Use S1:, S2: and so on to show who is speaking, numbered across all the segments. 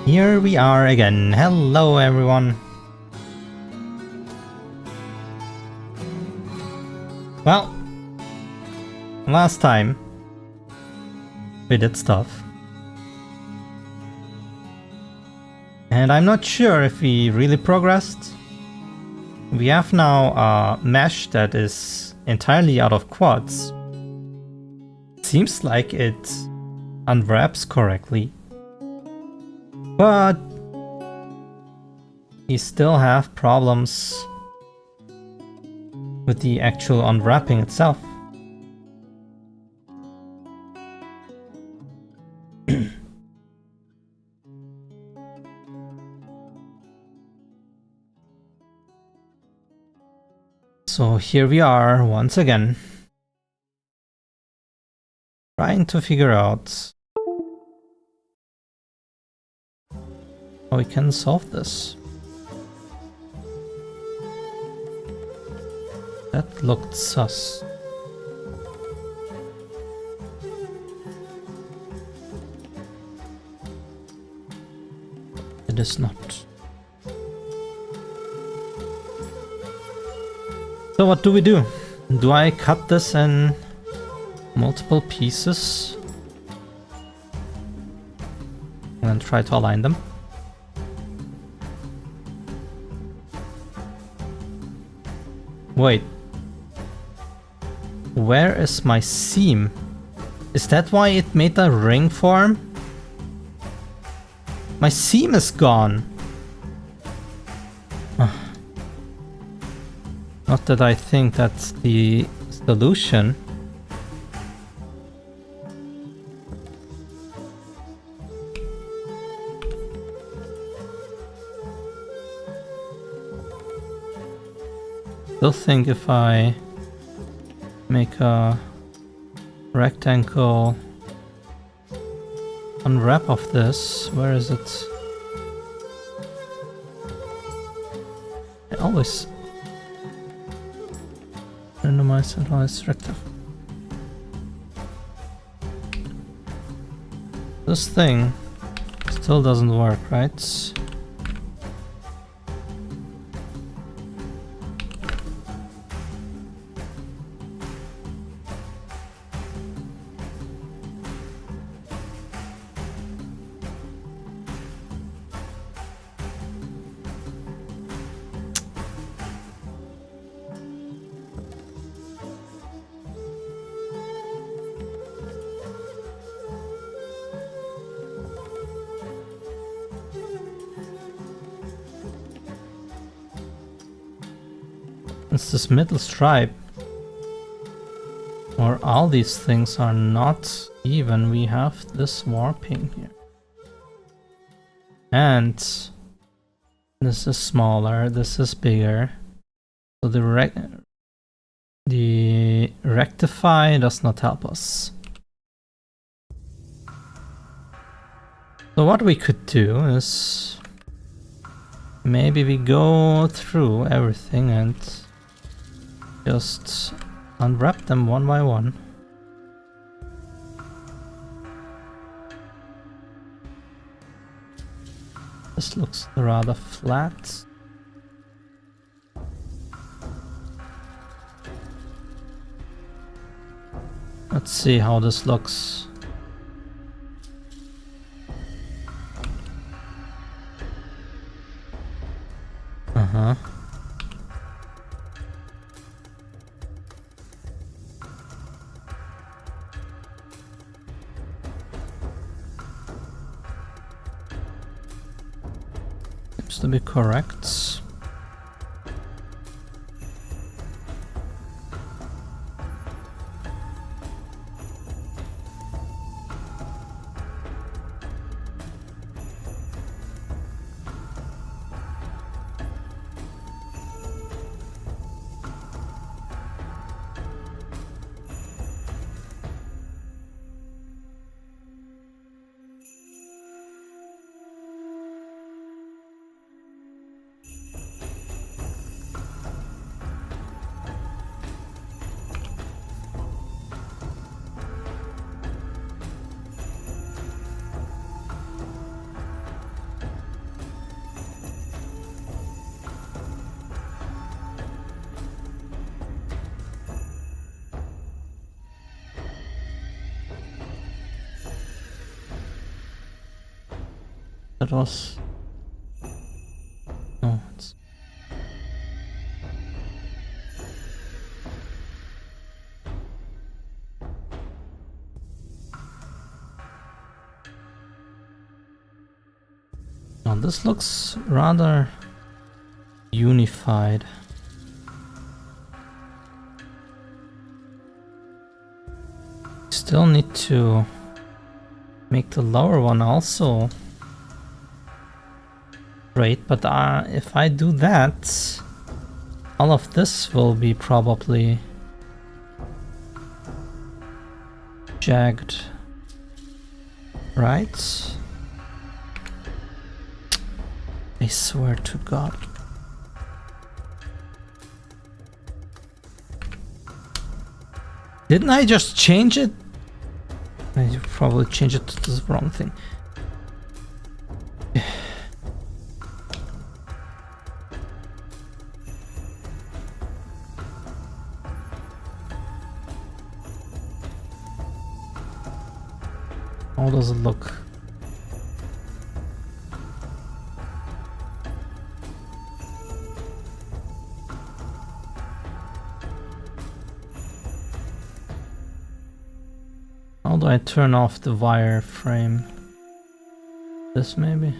S1: Here we are again. Hello everyone. Well, last time we did stuff. And I'm not sure if we really progressed. We have now a mesh that is entirely out of quads. Seems like it unwraps correctly. But we still have problems with the actual unwrapping itself. So here we are once again, trying to figure out how we can solve this. That looked sus. It is not. So what do we do? Do I cut this in multiple pieces and then try to align them? Wait. Where is my seam? Is that why it made a ring form? My seam is gone. Not that I think that's the solution. Still think if I make a rectangle unwrap of this, where is it? I always randomize centralized rectangle. This thing still doesn't work, right? It's this middle stripe, or all these things are not even. We have this warping here, and this is smaller, this is bigger, so the rectify does not help us. So what we could do is maybe we go through everything and just unwrap them one by one. This looks rather flat. Let's see how this looks. Uh-huh. Seems to be correct. That was... No, it's... Now this looks rather unified. Still need to make the lower one also straight, but if I do that, all of this will be probably jagged, right? I swear to God. Didn't I just change it? I probably changed it to the wrong thing. How does it look? How do I turn off the wireframe? This maybe?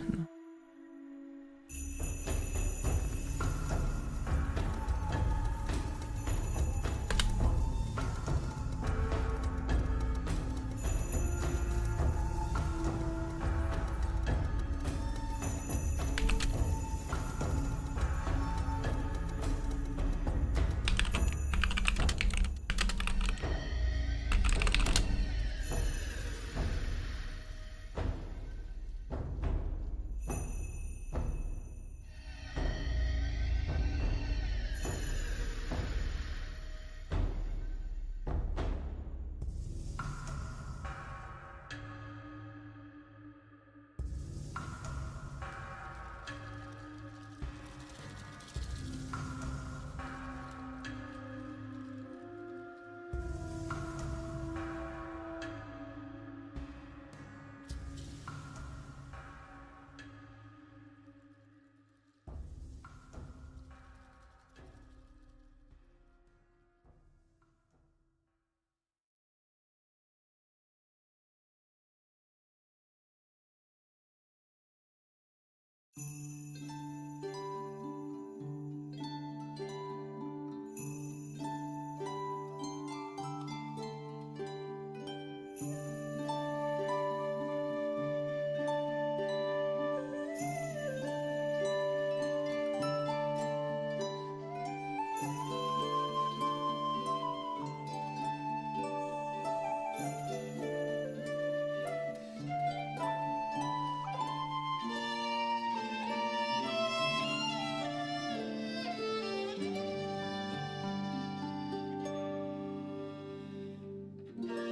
S1: No.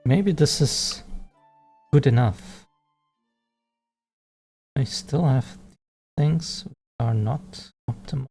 S1: Maybe this is good enough. I still have things which are not optimal.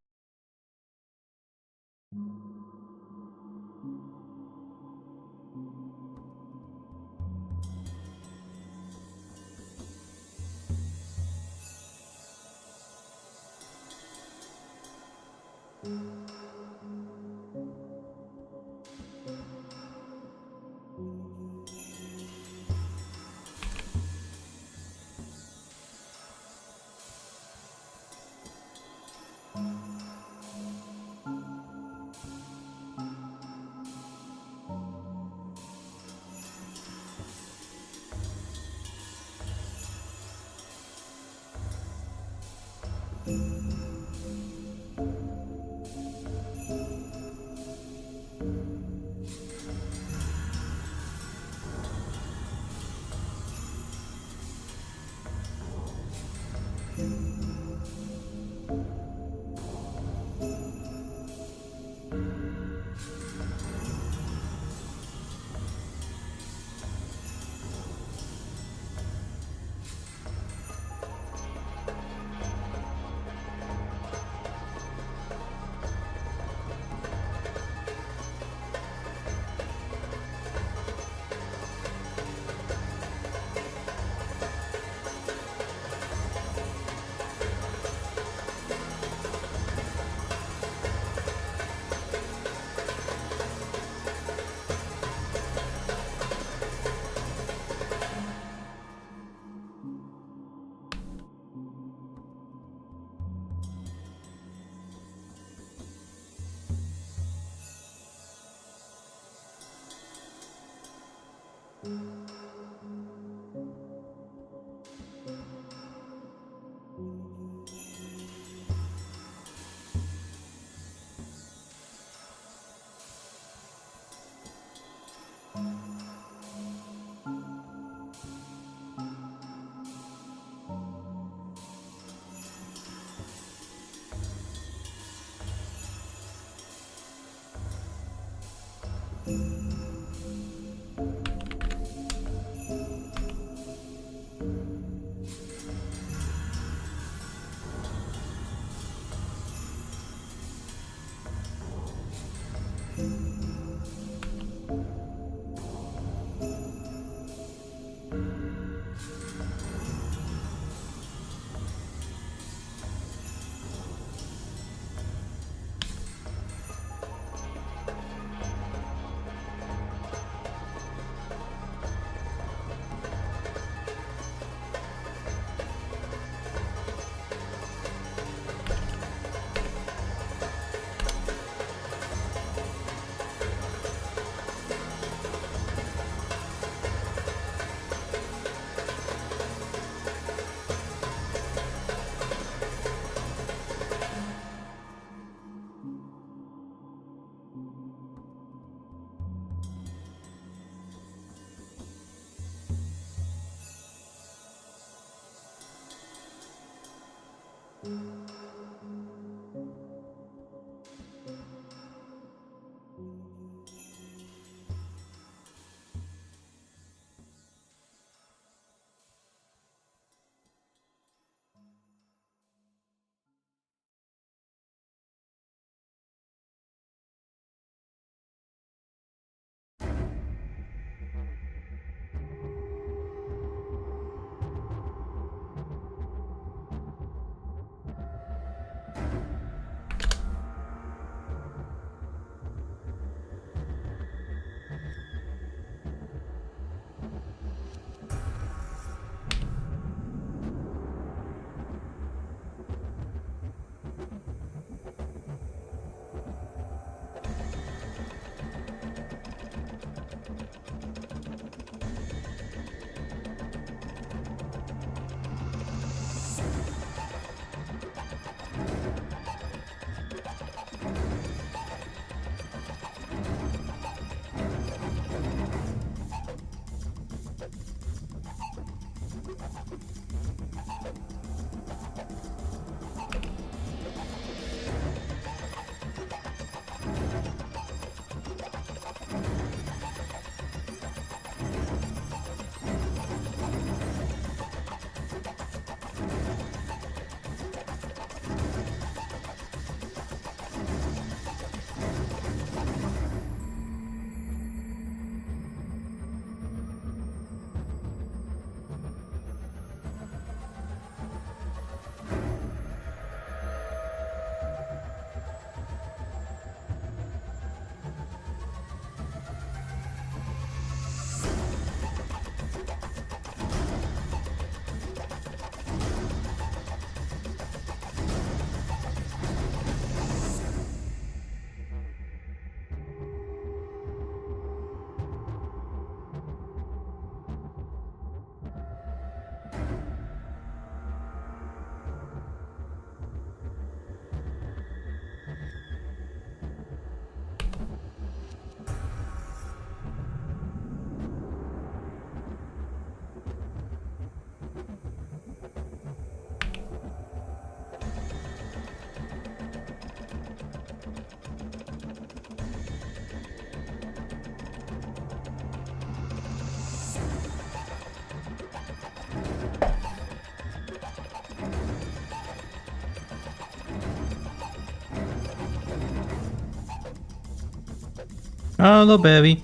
S1: Hello, baby.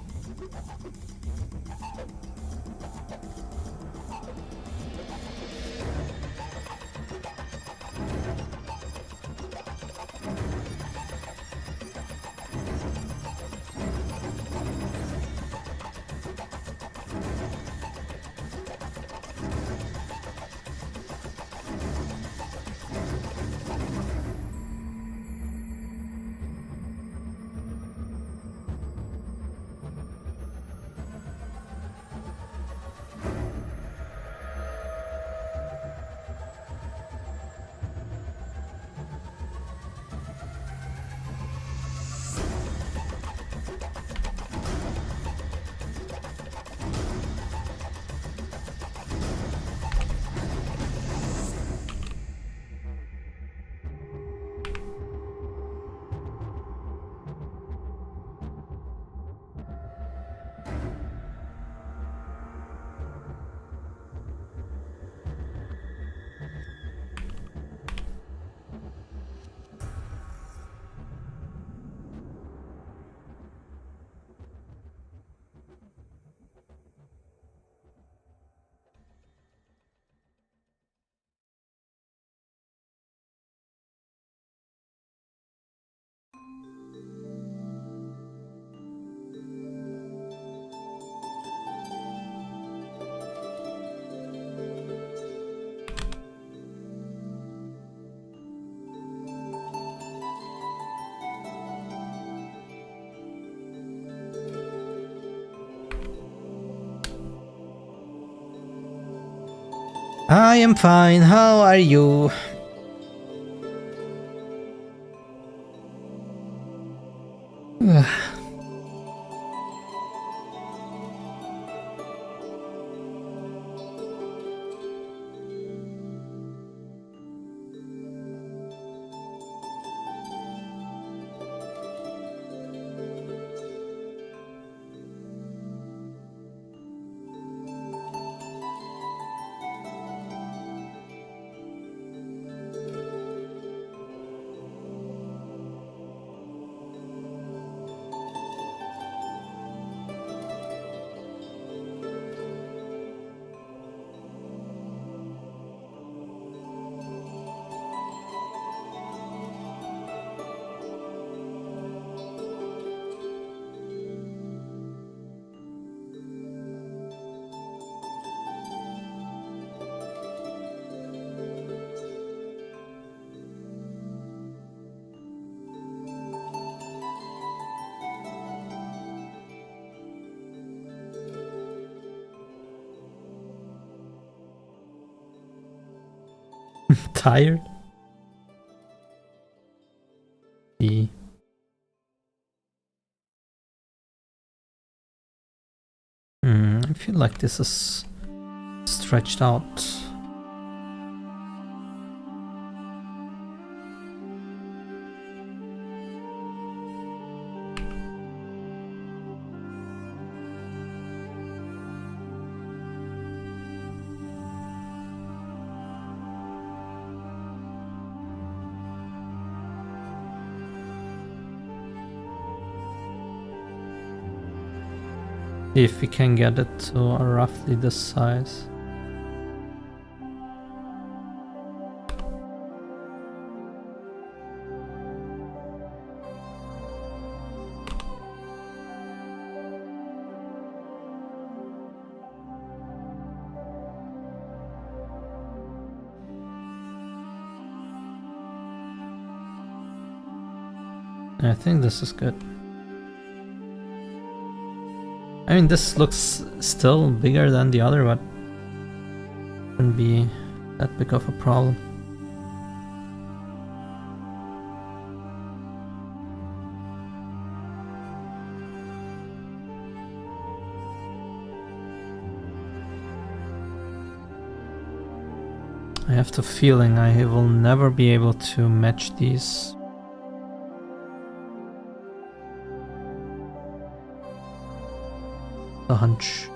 S1: I am fine. How are you? Tired? I feel like this is stretched out. If we can get it to roughly this size. I think this is good. I mean, this looks still bigger than the other, but shouldn't be that big of a problem. I have the feeling I will never be able to match these. A hunch.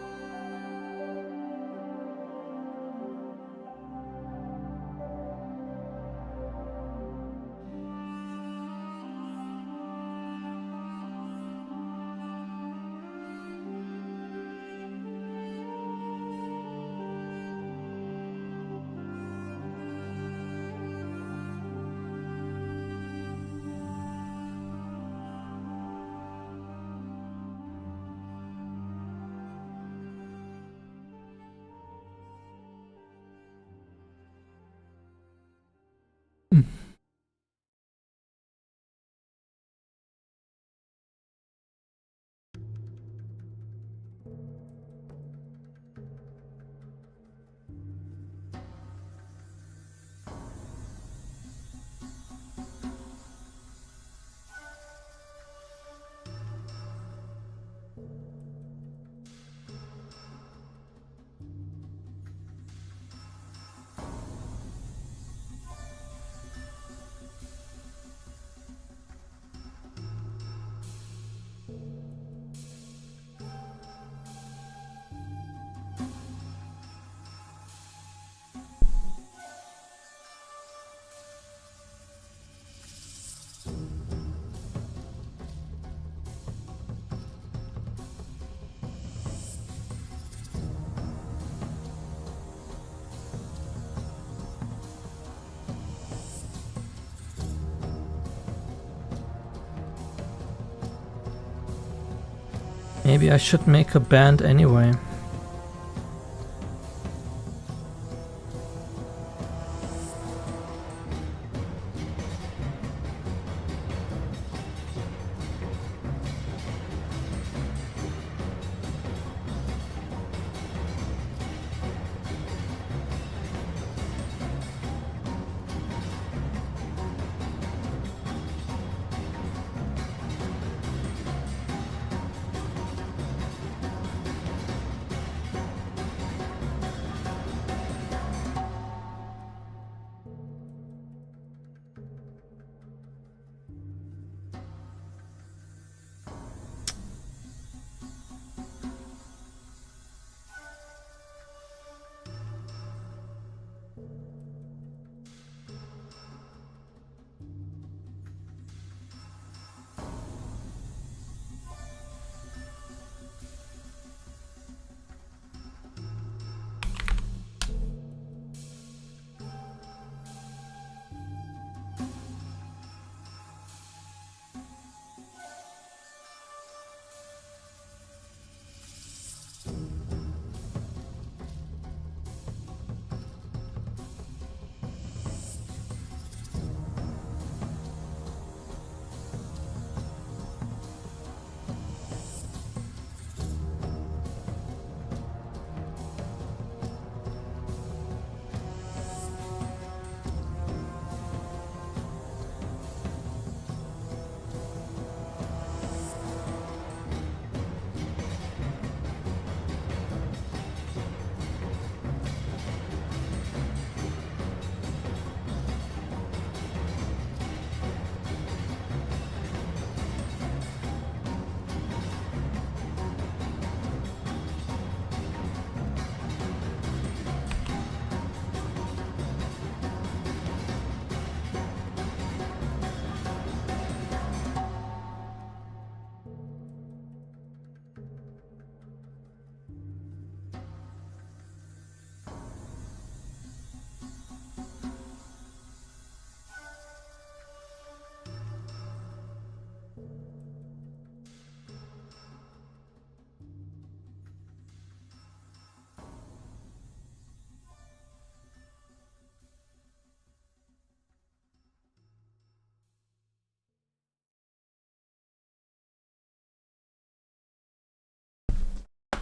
S1: Maybe I should make a band anyway.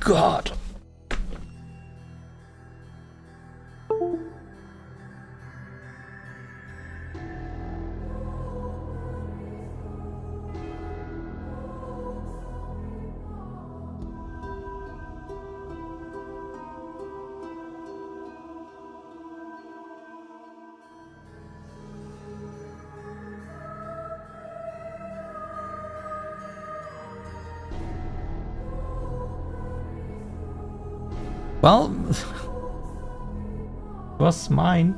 S1: God. Well, it was mine,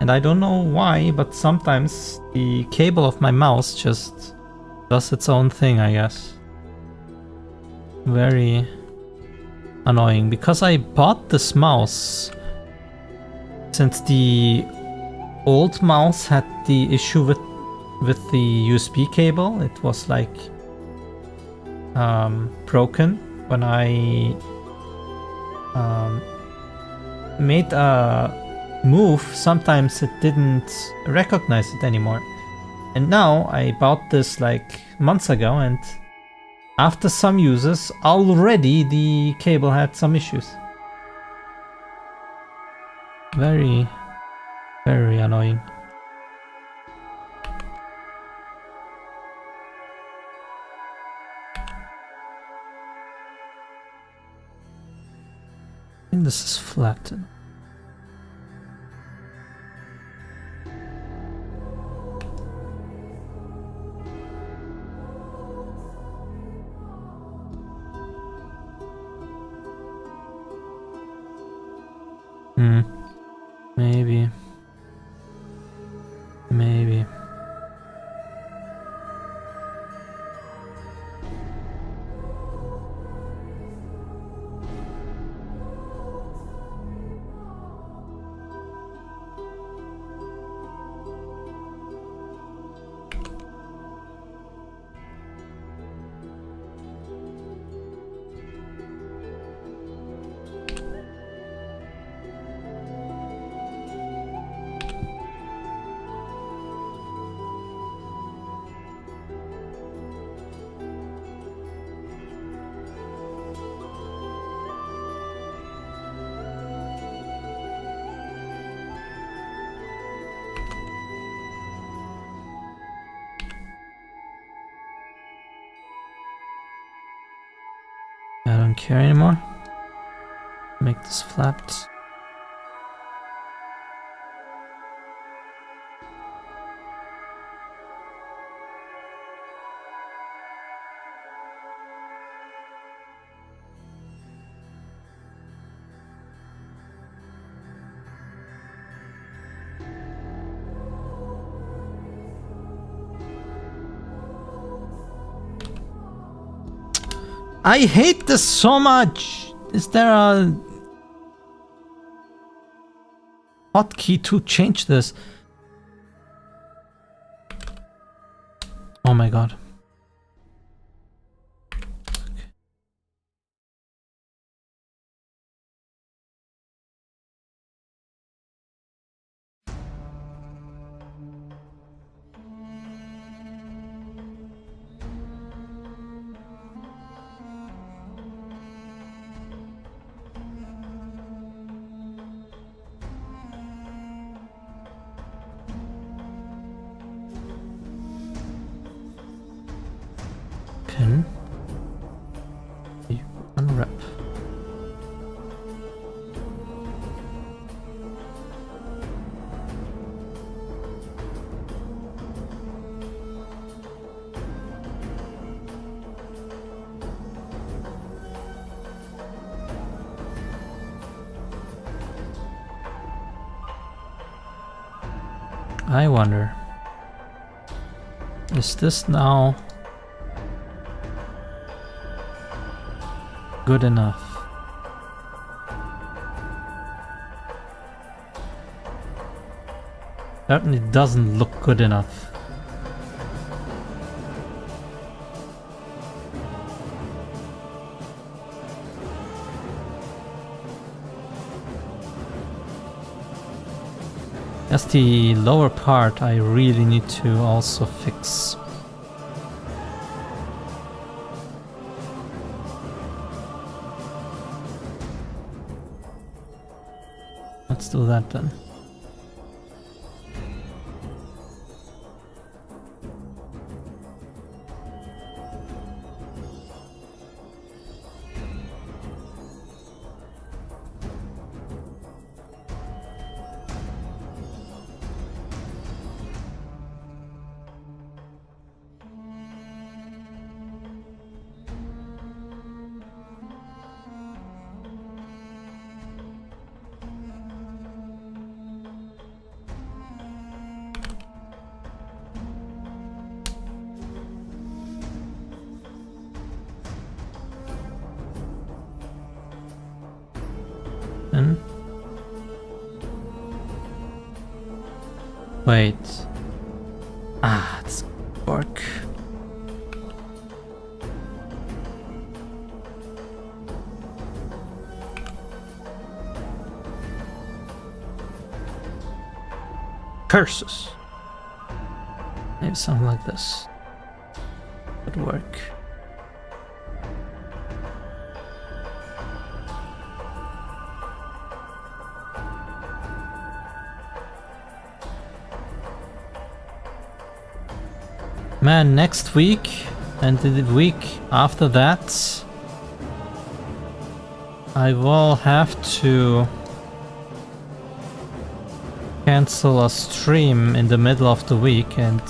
S1: and I don't know why, but sometimes the cable of my mouse just does its own thing, I guess. Very annoying, because I bought this mouse since the old mouse had the issue with the USB cable. It was like broken when I made a move. Sometimes it didn't recognize it anymore. And now I bought this like months ago, and after some uses, already the cable had some issues. Very, very annoying. I think this is flattened. Maybe. Maybe. care anymore. Make this flat. I hate this so much! Is there a hotkey to change this? Oh my god. Pin. Unwrap. I wonder, is this now good enough? Certainly doesn't look good enough. That's the lower part I really need to also fix. Let's do that then. Wait. Ah, it's work. Curses. Maybe something like this would work. Man, next week and the week after that, I will have to cancel a stream in the middle of the week and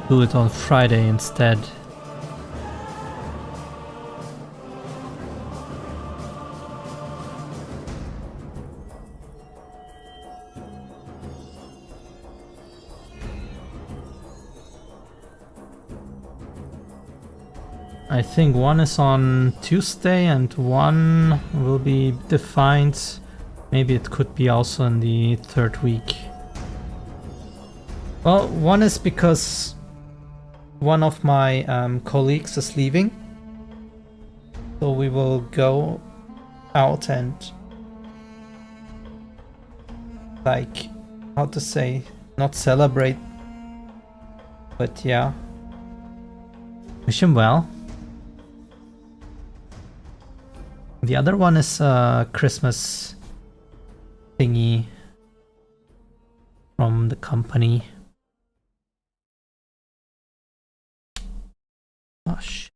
S1: do it on Friday instead. I think one is on Tuesday and one will be defined. Maybe it could be also in the third week. Well, one is because one of my colleagues is leaving. So we will go out and, like, how to say, not celebrate, but yeah, wish him well. The other one is a Christmas thingy from the company. Gosh.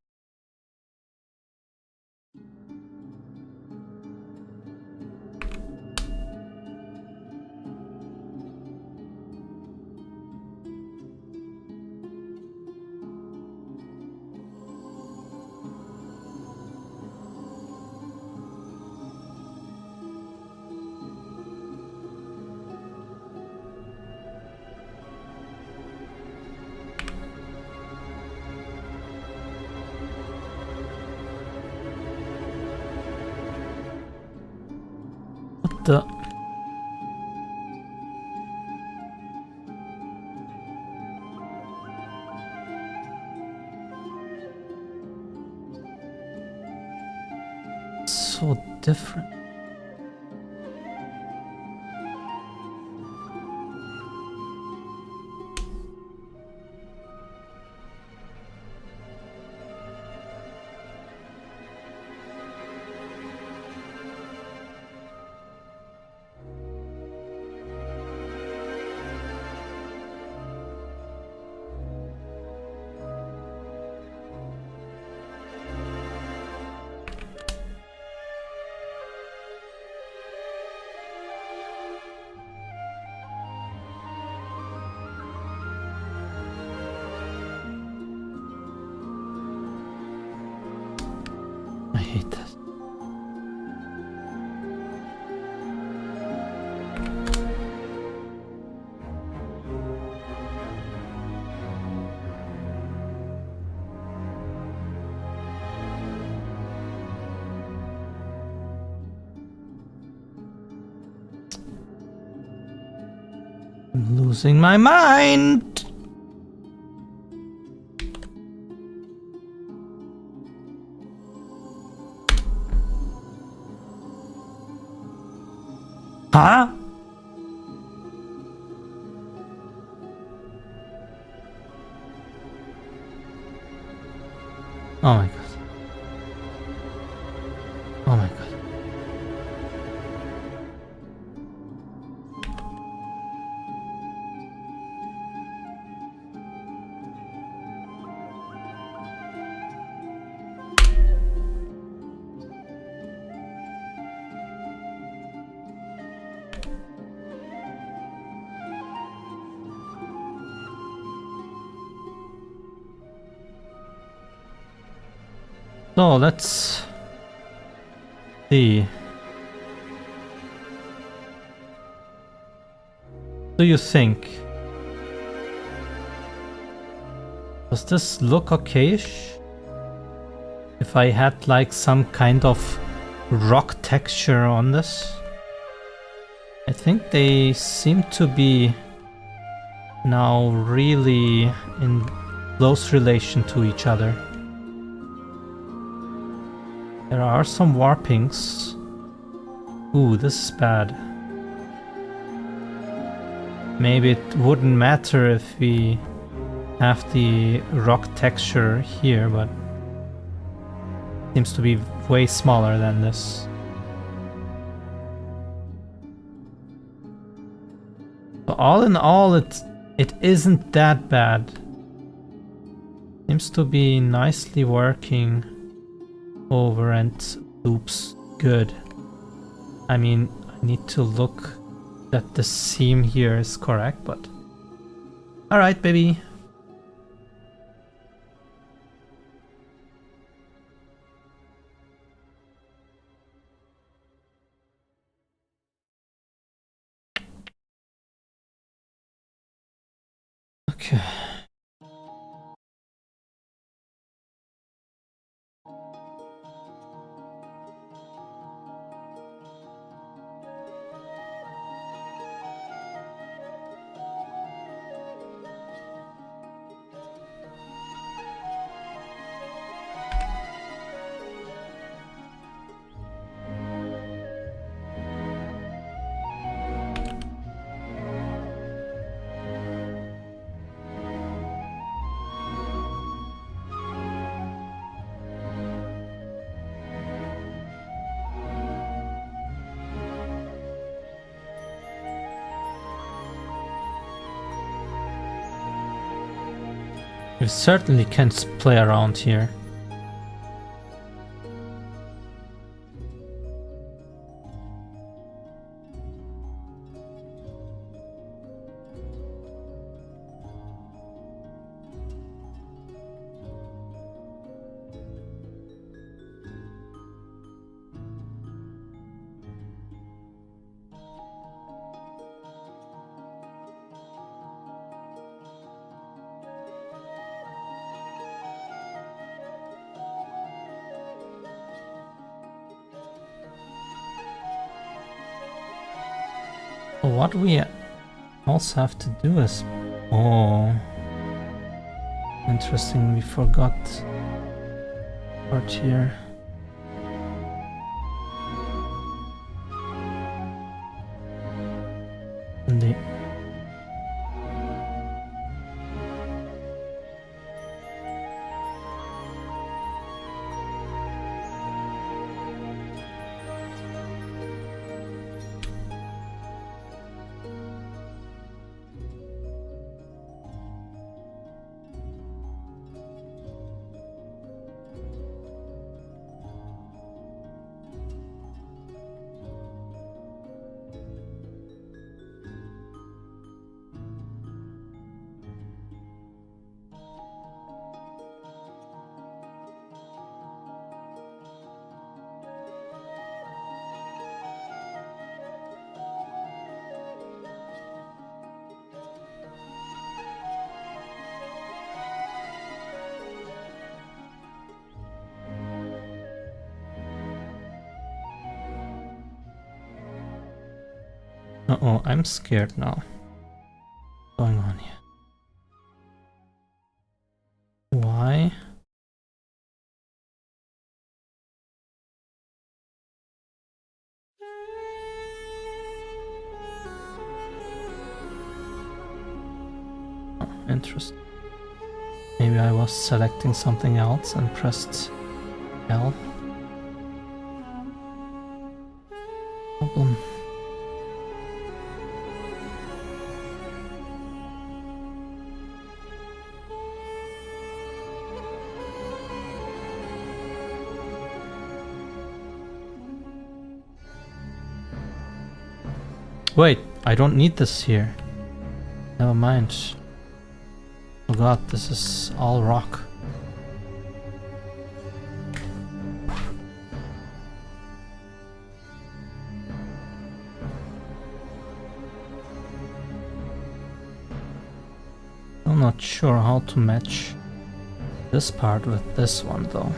S1: What the? So different. I hate this. I'm losing my mind. Huh? Oh my god. Oh my god. So let's see. Do you think? Does this look okayish? If I had like some kind of rock texture on this? I think they seem to be now really in close relation to each other. There are some warpings. Ooh, this is bad. Maybe it wouldn't matter if we have the rock texture here, but it seems to be way smaller than this. So all in all, it isn't that bad. Seems to be nicely working over and loops good. I mean, I need to look that the seam here is correct, but alright, baby. Okay. We certainly can play around here. What we also have to do is... Oh... Interesting, we forgot part here. And the... Uh-oh, I'm scared now. What's going on here? Why? Oh, interesting. Maybe I was selecting something else and pressed L. Problem. Wait, I don't need this here. Never mind. Oh god, this is all rock. I'm not sure how to match this part with this one though.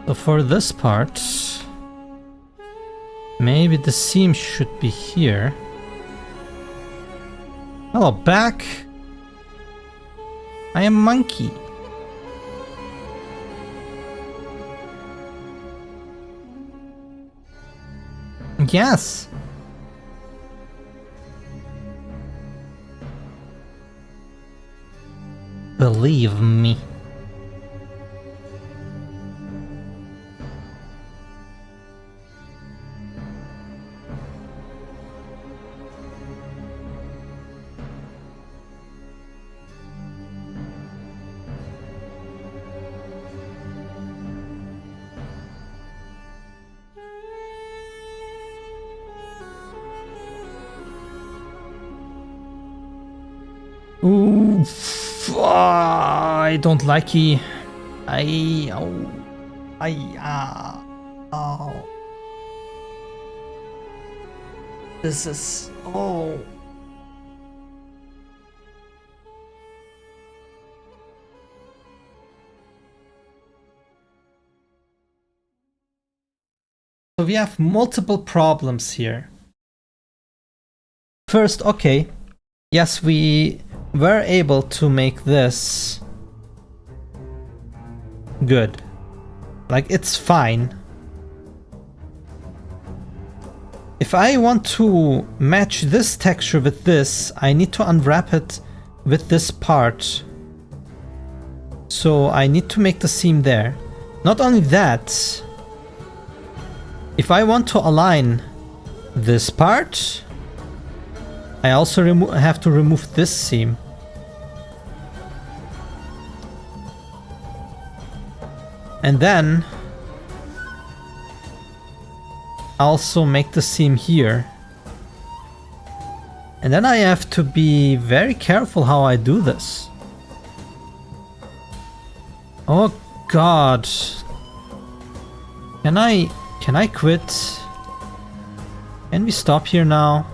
S1: So for this part, maybe the seam should be here. Hello, back. I am monkey. Yes. Believe me. Ooh, I don't like it. Oh. This is, oh. So we have multiple problems here. First, okay. Yes, we were able to make this good. Like, it's fine. If I want to match this texture with this, I need to unwrap it with this part. So I need to make the seam there. Not only that, if I want to align this part, I also have to remove this seam. And then also make the seam here. And then I have to be very careful how I do this. Oh god. Can I quit? Can we stop here now?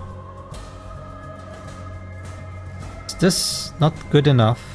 S1: this not good enough?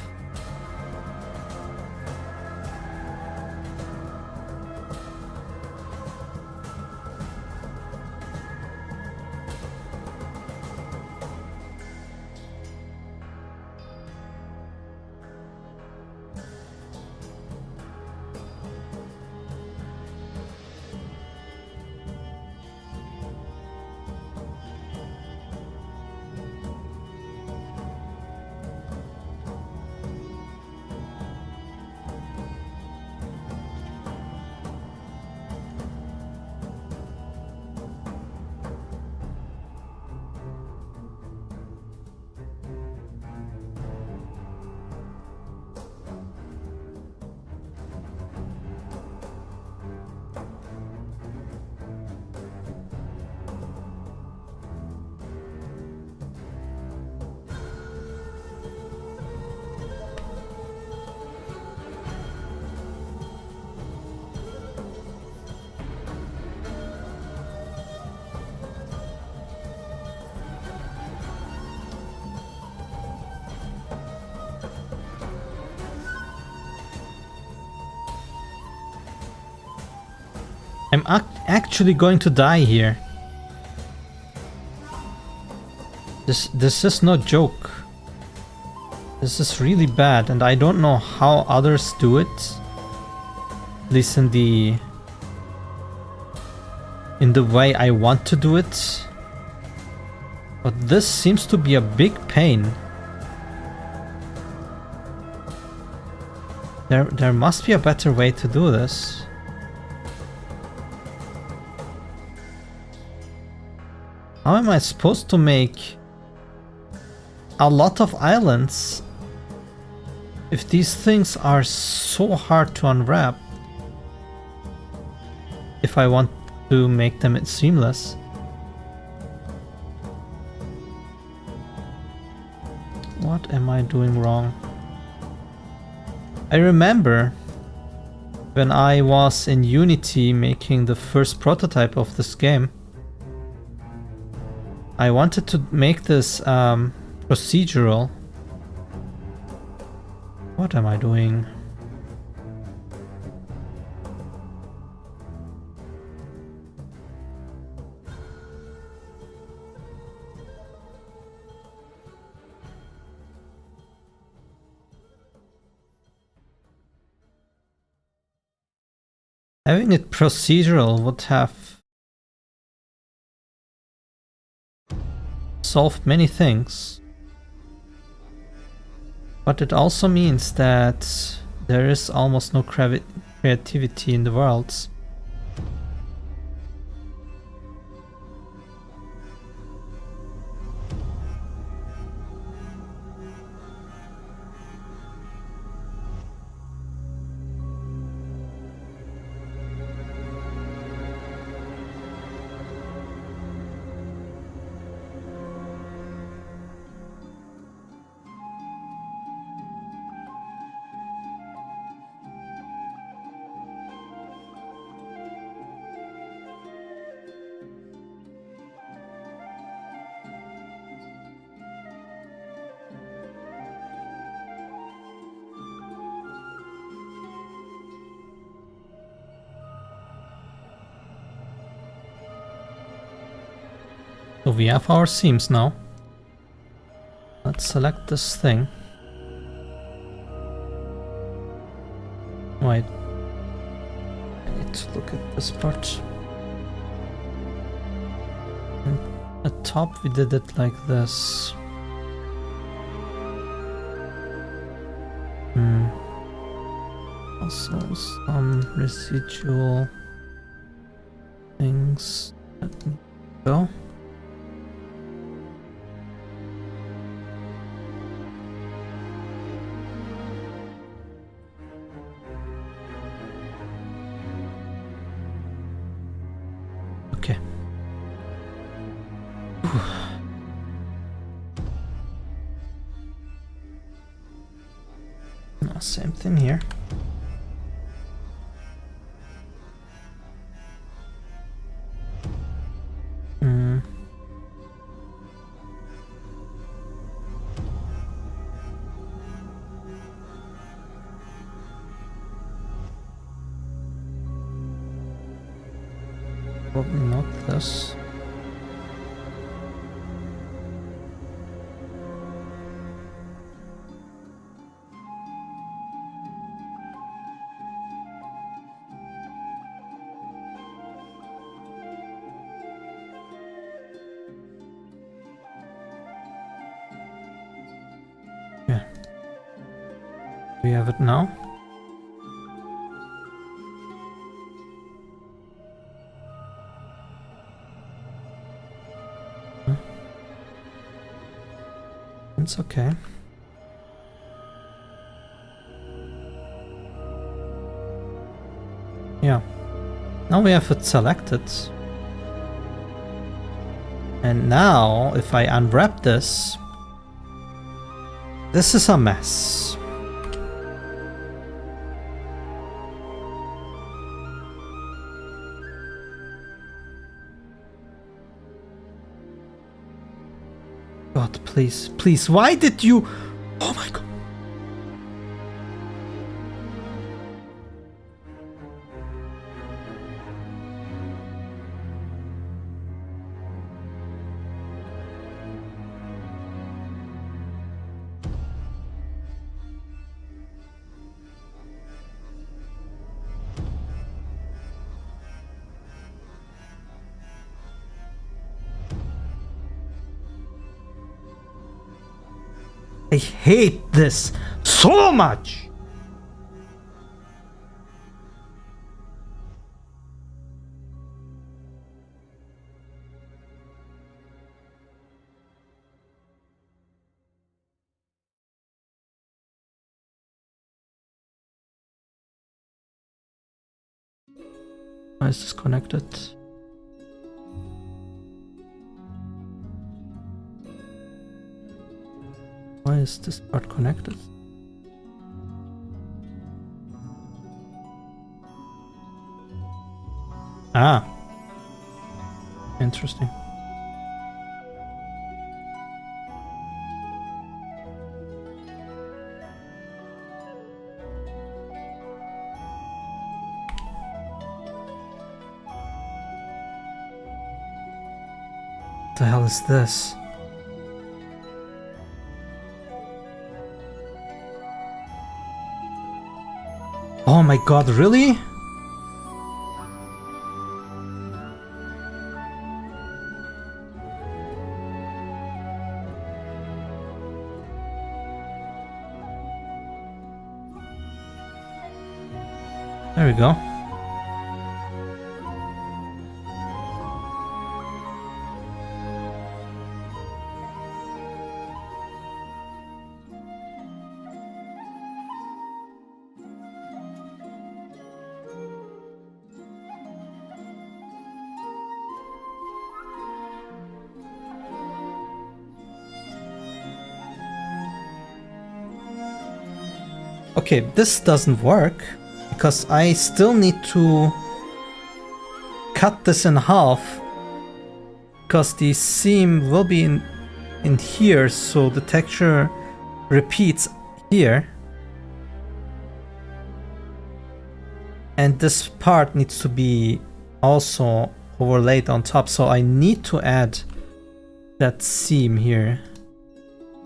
S1: I'm actually going to die here. This is no joke. This is really bad, and I don't know how others do it. At least in the way I want to do it. But this seems to be a big pain. There must be a better way to do this. How am I supposed to make a lot of islands if these things are so hard to unwrap? If I want to make them seamless. What am I doing wrong? I remember when I was in Unity making the first prototype of this game. I wanted to make this procedural. What am I doing? Having it procedural would have solved many things. But it also means that there is almost no creativity in the worlds. So we have our seams now. Let's select this thing. Wait. I need to look at this part. And at top we did it like this. Also some residual things. Let me go. Okay. Now, same thing here. this. Yeah. Do we have it now? It's okay. Yeah. Now we have it selected. And now, if I unwrap this, this is a mess. God, please, please, why did you... Oh my god. I hate this so much! Why is this connected? Why is this part connected? Ah. Interesting. What the hell is this? Oh my god, really? There we go. Okay, this doesn't work because I still need to cut this in half because the seam will be in here, so the texture repeats here. And this part needs to be also overlaid on top, so I need to add that seam here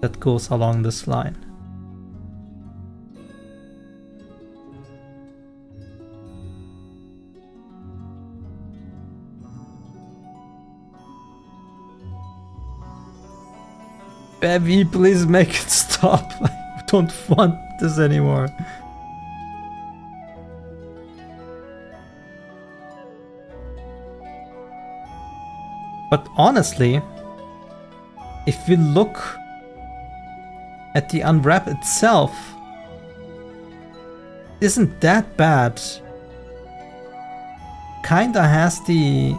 S1: that goes along this line. Baby, please make it stop. I don't want this anymore. But honestly, if we look at the unwrap itself, isn't that bad. Kinda has the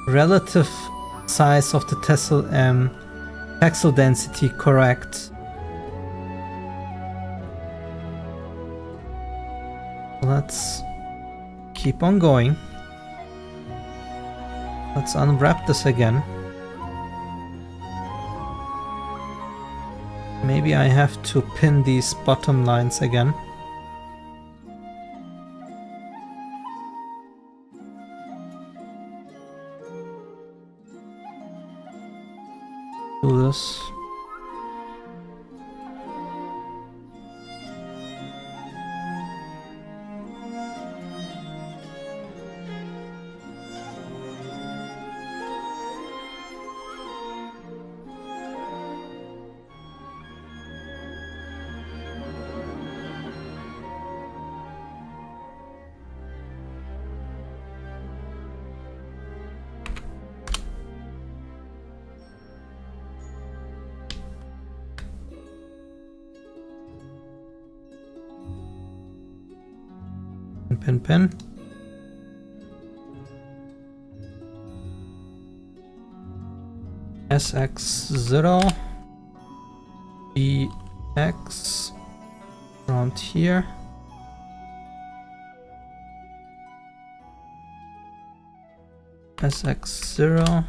S1: relative size of the pixel density correct. Let's keep on going. Let's unwrap this again. Maybe I have to pin these bottom lines again. do this. Pin. SX0 BX around here. SX0.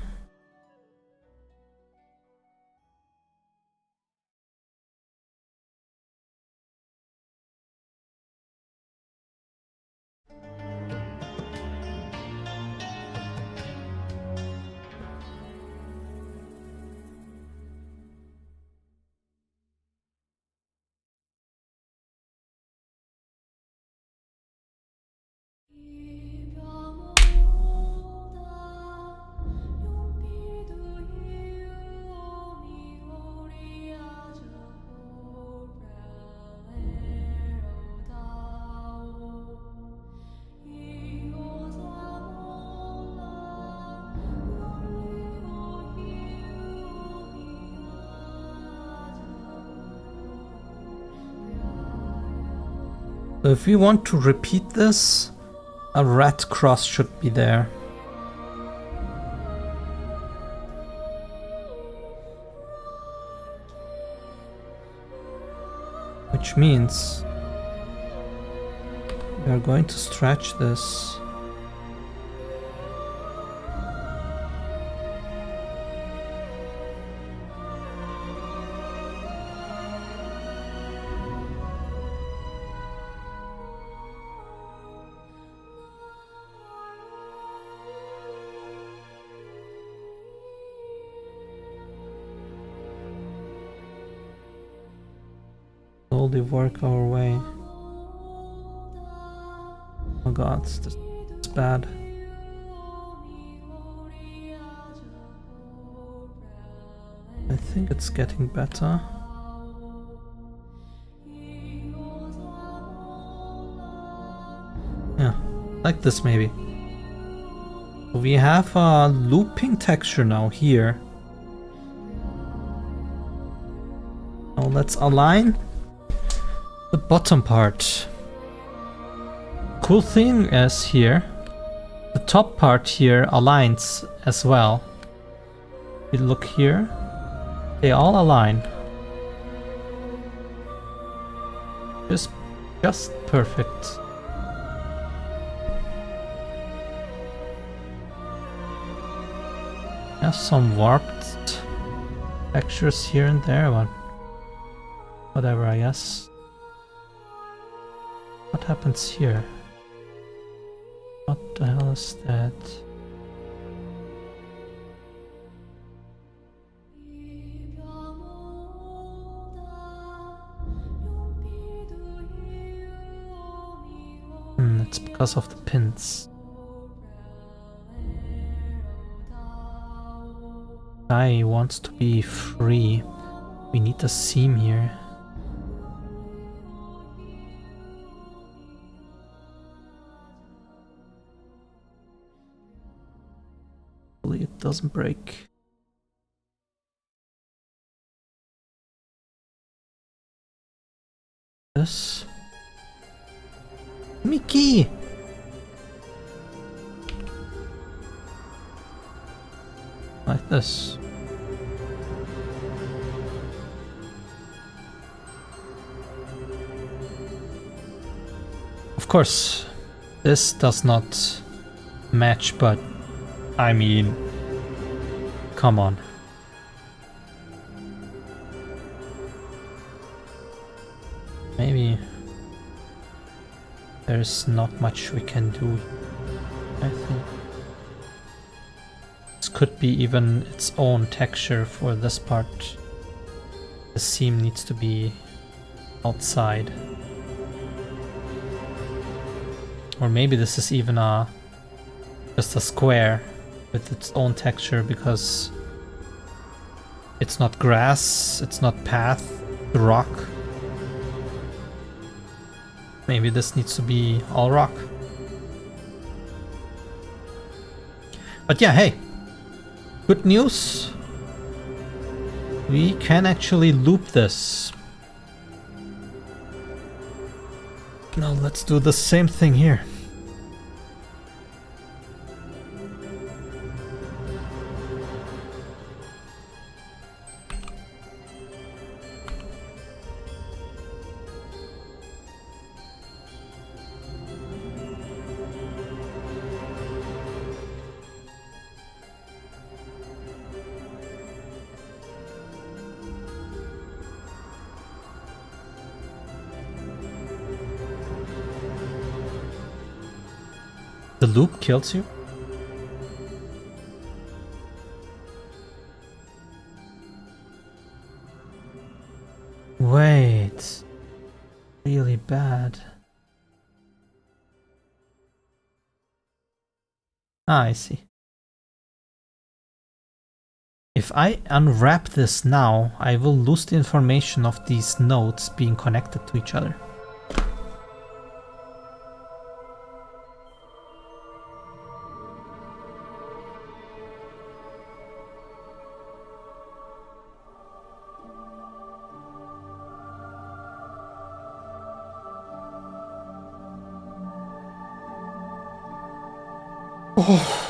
S1: So if we want to repeat this, a red cross should be there. Which means we are going to stretch this. Slowly work our way. Oh god, this is bad. I think it's getting better. Yeah, like this maybe. We have a looping texture now here. Now let's align the bottom part. Cool thing is here, the top part here aligns as well. We look here, they all align. Just perfect. Have some warped textures here and there, but whatever, I guess. What happens here? What the hell is that? It's because of the pins. Guy wants to be free. We need a seam here. Hopefully it doesn't break. This. Mickey! Like this. Of course, this does not match, but I mean, come on. Maybe there's not much we can do, I think. Let's could be even its own texture for this part. The seam needs to be outside. Or maybe this is even just a square with its own texture because it's not grass, it's not path, rock. Maybe this needs to be all rock. But yeah, hey, good news. We can actually loop this. Now let's do the same thing here. The loop kills you? Wait. Really bad. Ah, I see. If I unwrap this now, I will lose the information of these nodes being connected to each other. Oh.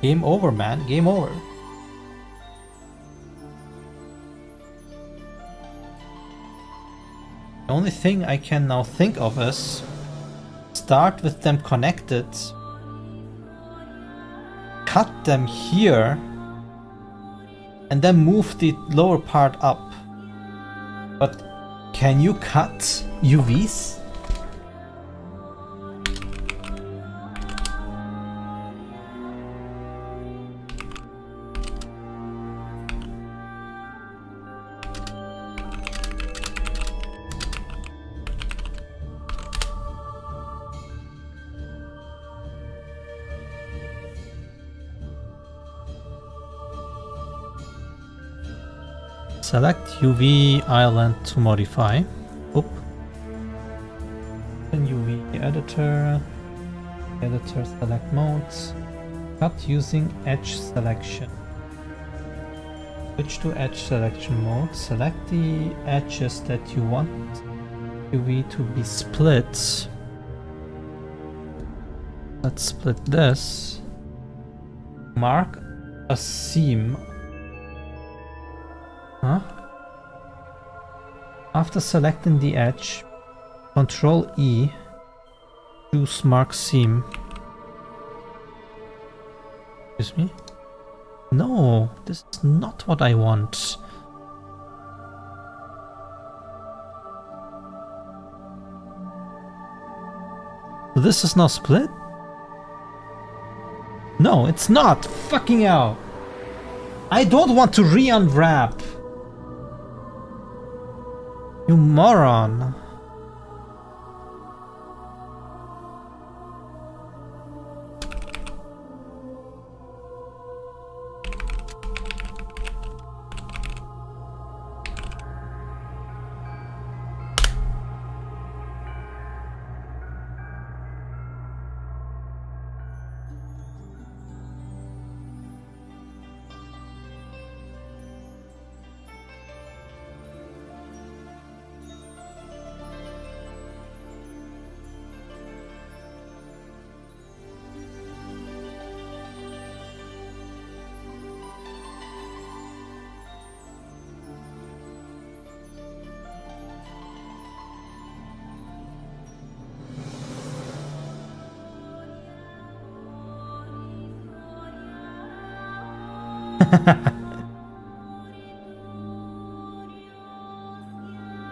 S1: Game over, man. Game over. The only thing I can now think of is start with them connected, cut them here, and then move the lower part up. But can you cut UVs? Select UV island to modify. Oop. Then UV editor. Editor select modes. Cut using edge selection. Switch to edge selection mode. Select the edges that you want UV to be split. Let's split this. Mark a seam. Huh? After selecting the edge, Control E, choose mark seam. Excuse me? No, this is not what I want. So this is now split? No, it's not! Fucking hell! I don't want to re-unwrap! You moron!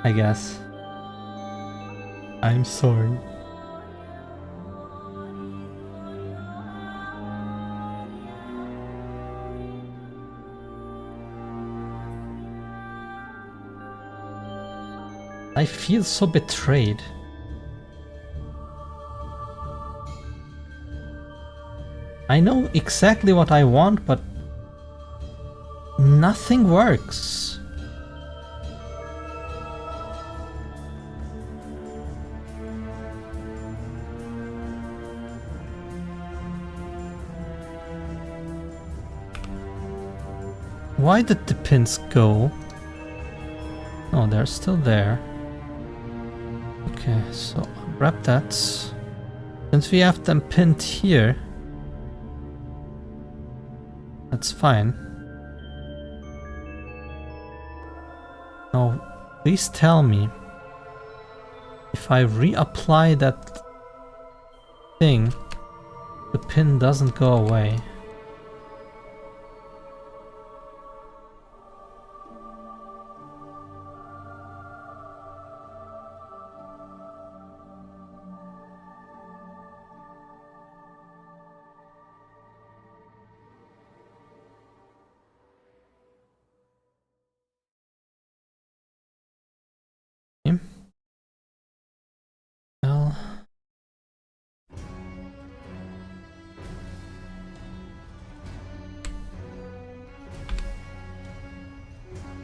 S1: I guess. I'm sorry. I feel so betrayed. I know exactly what I want, but nothing works. Why did the pins go? Oh, they're still there. Okay, so grab that. Since we have them pinned here, that's fine. Now, please tell me if I reapply that thing, the pin doesn't go away. Well,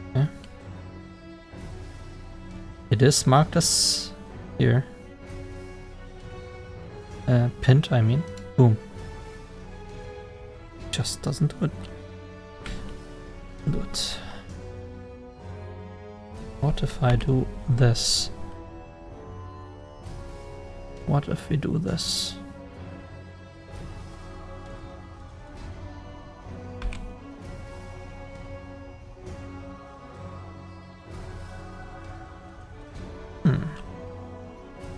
S1: okay. It is marked as here. Pinned, I mean. Boom. Just doesn't do it. Do it. What if I do this? What if we do this?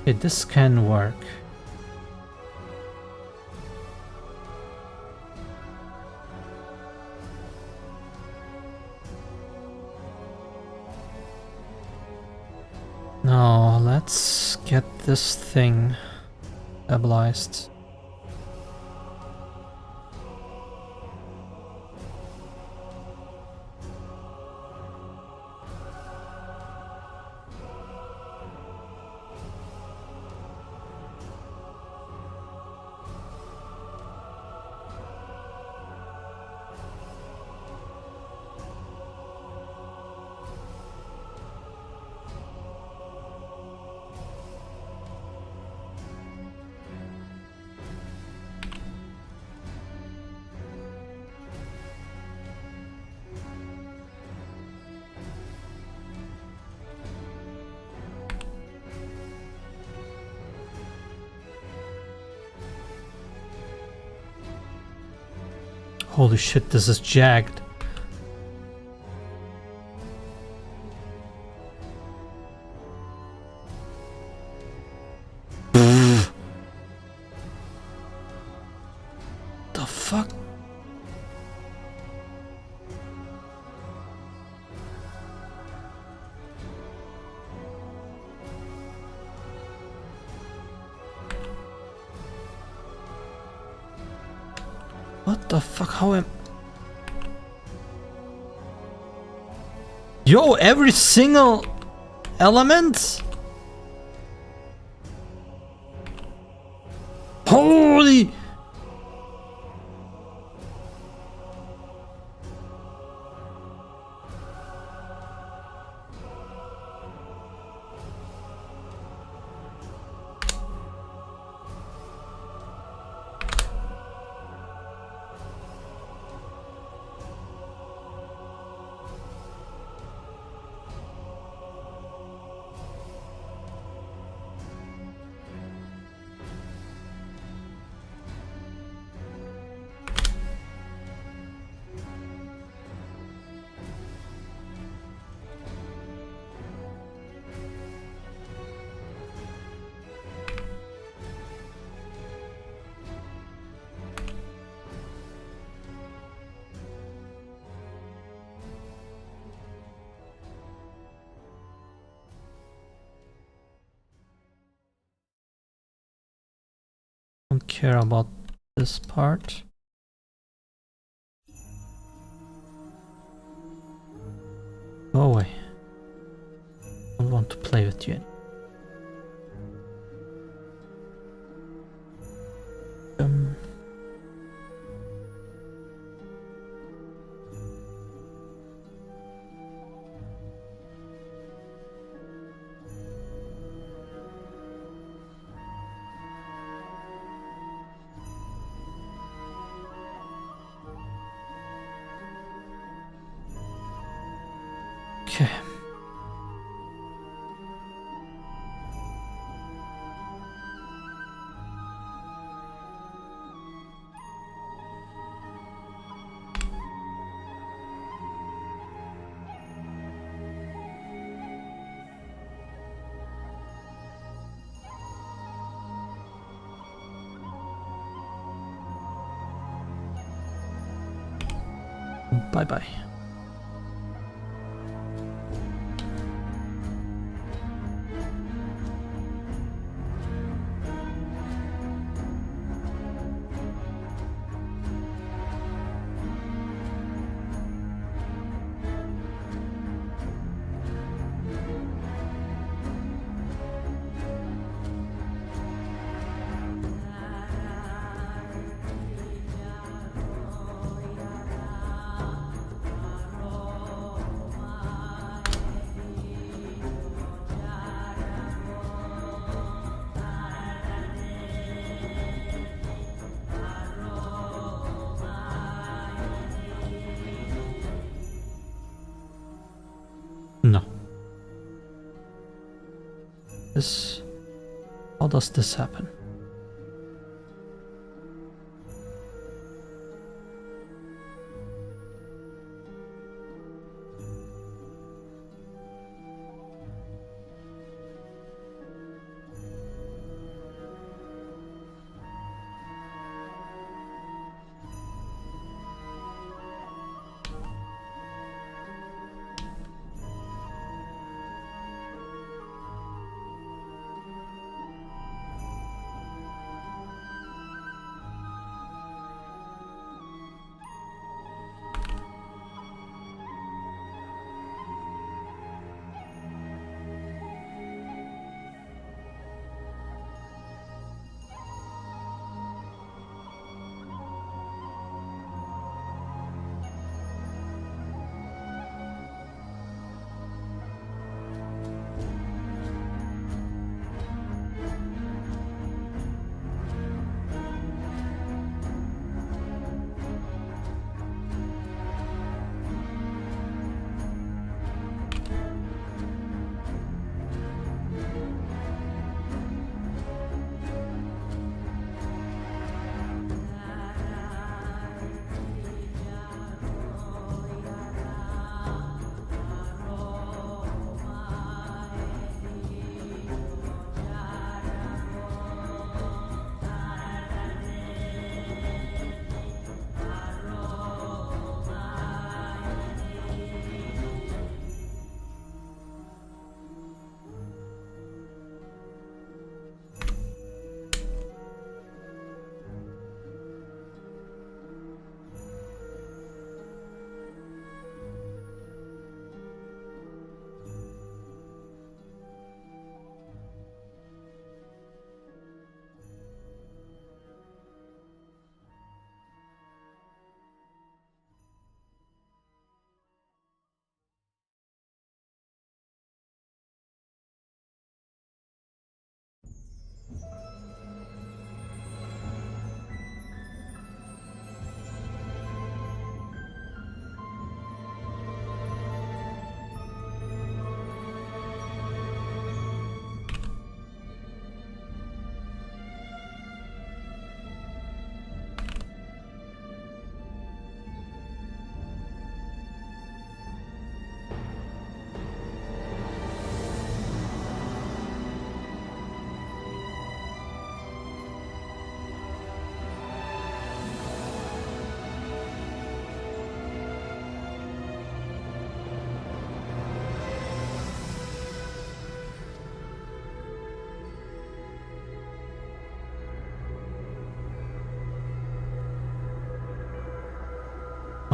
S1: Okay, this can work. Now let's get this thing stabilized. Holy shit, this is jagged. The fuck? What the fuck? How am... Yo, every single element? Holy... care about this part. Go away. I don't want to play with you anymore. Okay. Bye-bye. No. This... How does this happen?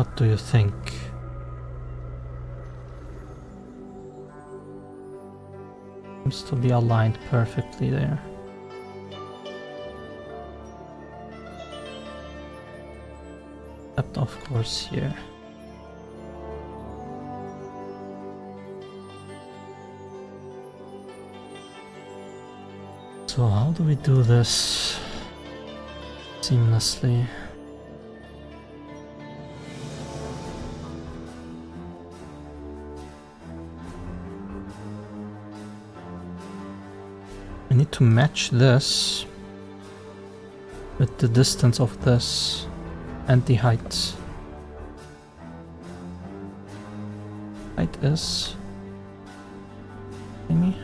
S1: What do you think? Seems to be aligned perfectly there. Except of course here. So how do we do this seamlessly? I need to match this with the distance of this and the height. Height is thingy.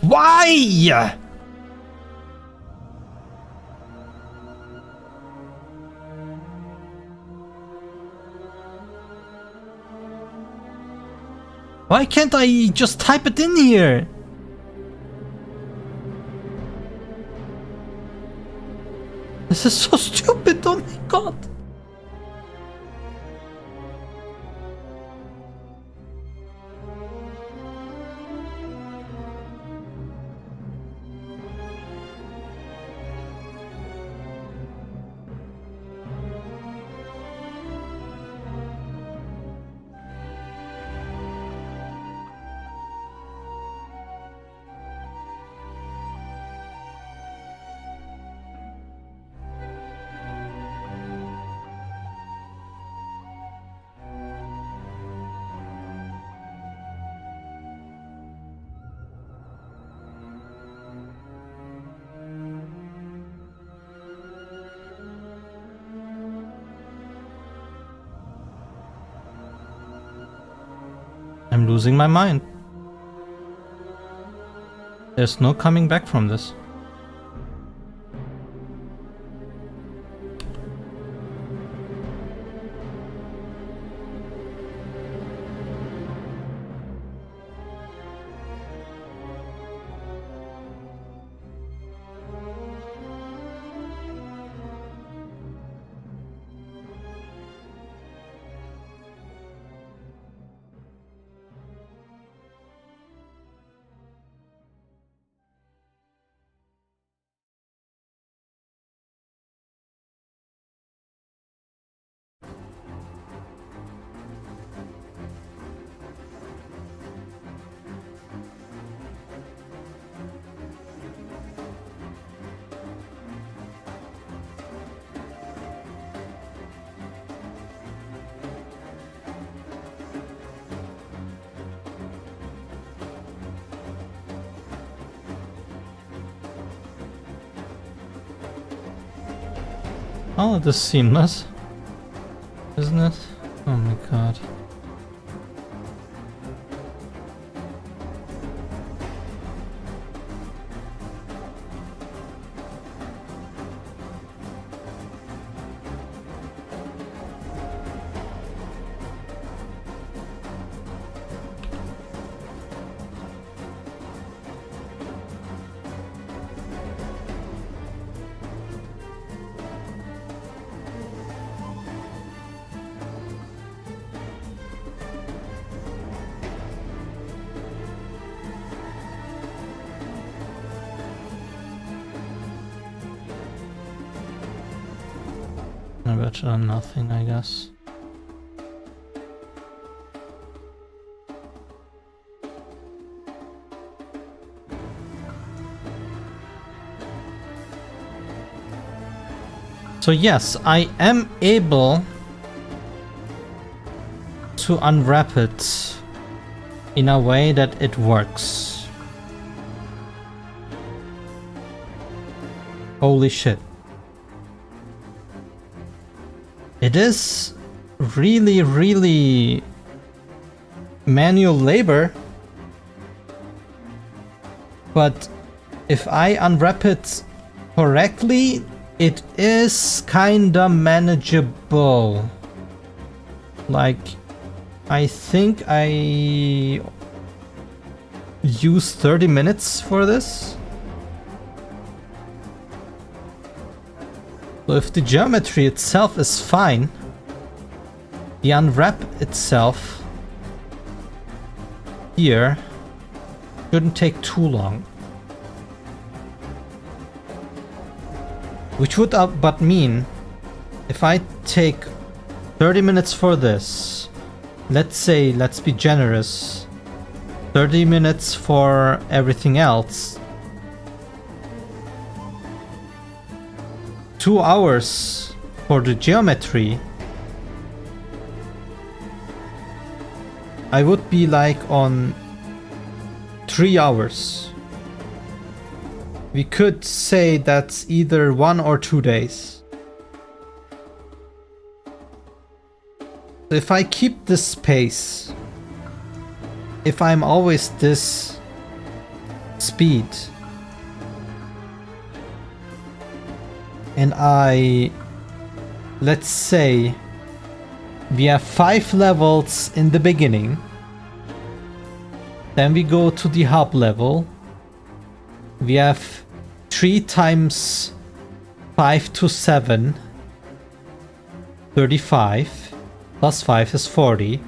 S1: Why? Why can't I just type it in here? This is so stupid, oh my god. I'm losing my mind. There's no coming back from this. Oh, this is seamless, isn't it? Oh my god. I bet you nothing, I guess. So yes, I am able to unwrap it in a way that it works. Holy shit. It is really manual labor, but if I unwrap it correctly, it is kinda manageable. Like, I think I used 30 minutes for this. So if the geometry itself is fine, the unwrap itself here shouldn't take too long. Which would but mean if I take 30 minutes for this, let's say, let's be generous, 30 minutes for everything else, 2 hours for the geometry, I would be like on 3 hours. We could say that's either 1 or 2 days. If I keep this pace, if I'm always this speed, and let's say we have 5 levels in the beginning, then we go to the hub level, we have 3 times 5 to 7, 35, plus 5 is 40,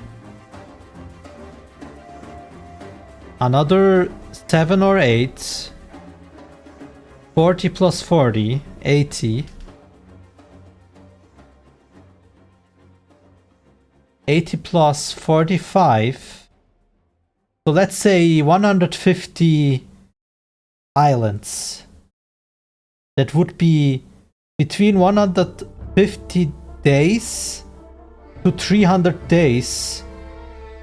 S1: another 7 or 8, 40 plus 40, 80, 80 plus 45, so let's say 150 islands. That would be between 150 days to 300 days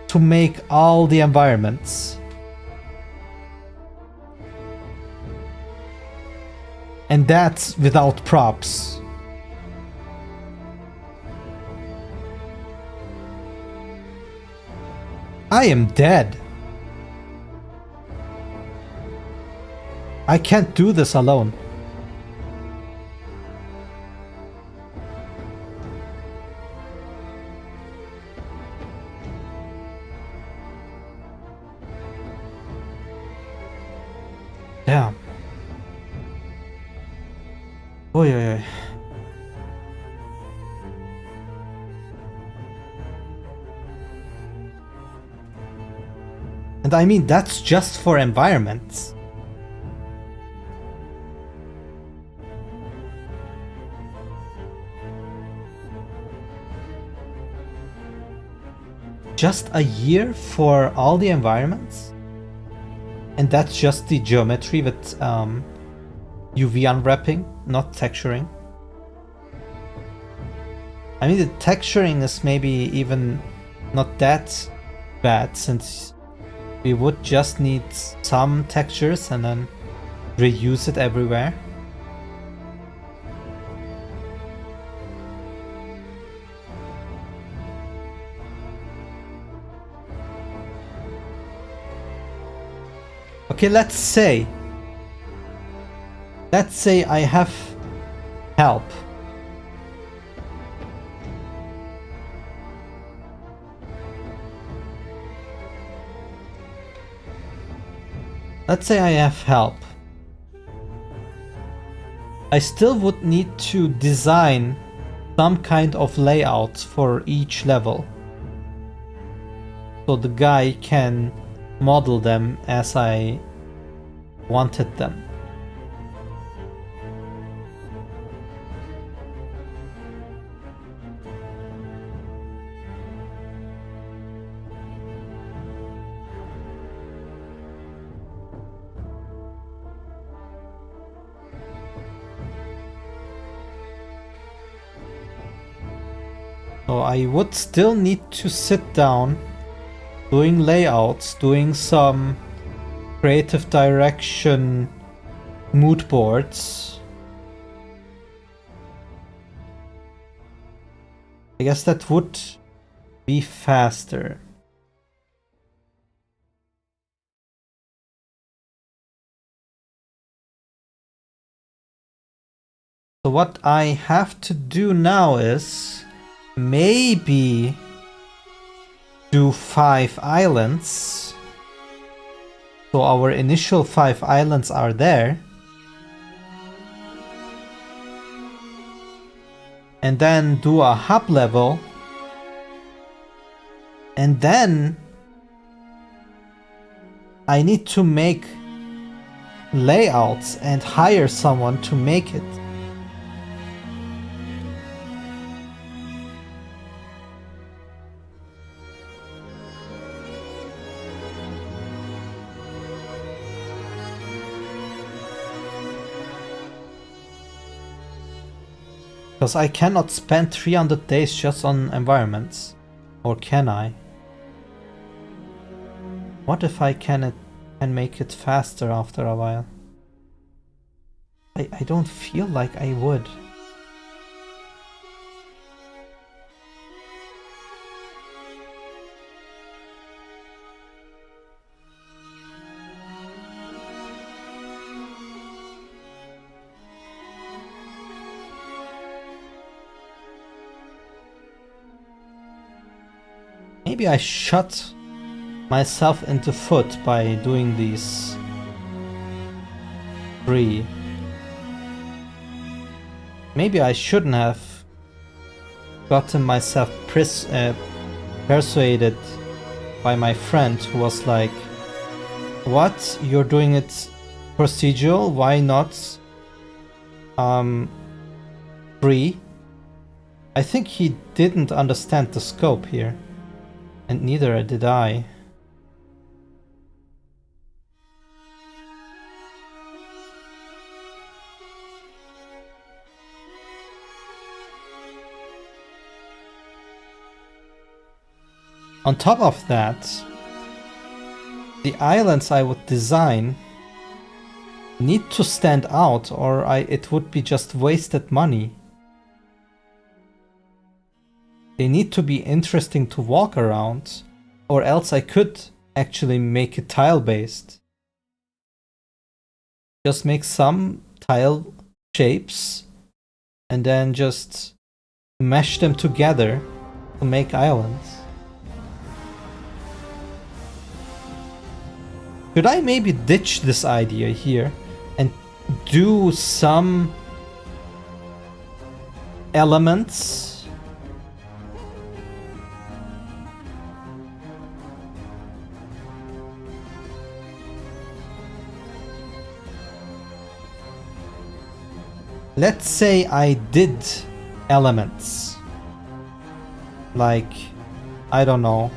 S1: to make all the environments. And that's without props. I am dead. I can't do this alone. Damn. Oy, oy, oy. And I mean, that's just for environments. Just a year for all the environments? And that's just the geometry with UV unwrapping, not texturing. I mean, the texturing is maybe even not that bad, since we would just need some textures and then reuse it everywhere. Okay, let's say I have help. Let's say I have help. I still would need to design some kind of layout for each level, so the guy can model them as I wanted them. So I would still need to sit down doing layouts, doing some creative direction mood boards. I guess that would be faster. So what I have to do now is maybe do 5 islands. So our initial 5 islands are there. And then do a hub level. And then I need to make layouts and hire someone to make it. Because I cannot spend 300 days just on environments. Or can I? What if I can make it faster after a while? I don't feel like I would. Maybe I shot myself into foot by doing these 3. Maybe I shouldn't have gotten myself persuaded by my friend who was like, what? You're doing it procedural? Why not 3? I think he didn't understand the scope here. And neither did I. On top of that, the islands I would design need to stand out, or it would be just wasted money. They need to be interesting to walk around, or else I could actually make it tile-based. Just make some tile shapes and then just mesh them together to make islands. Should I maybe ditch this idea here and do some elements? Let's say I did elements. Like, I don't know.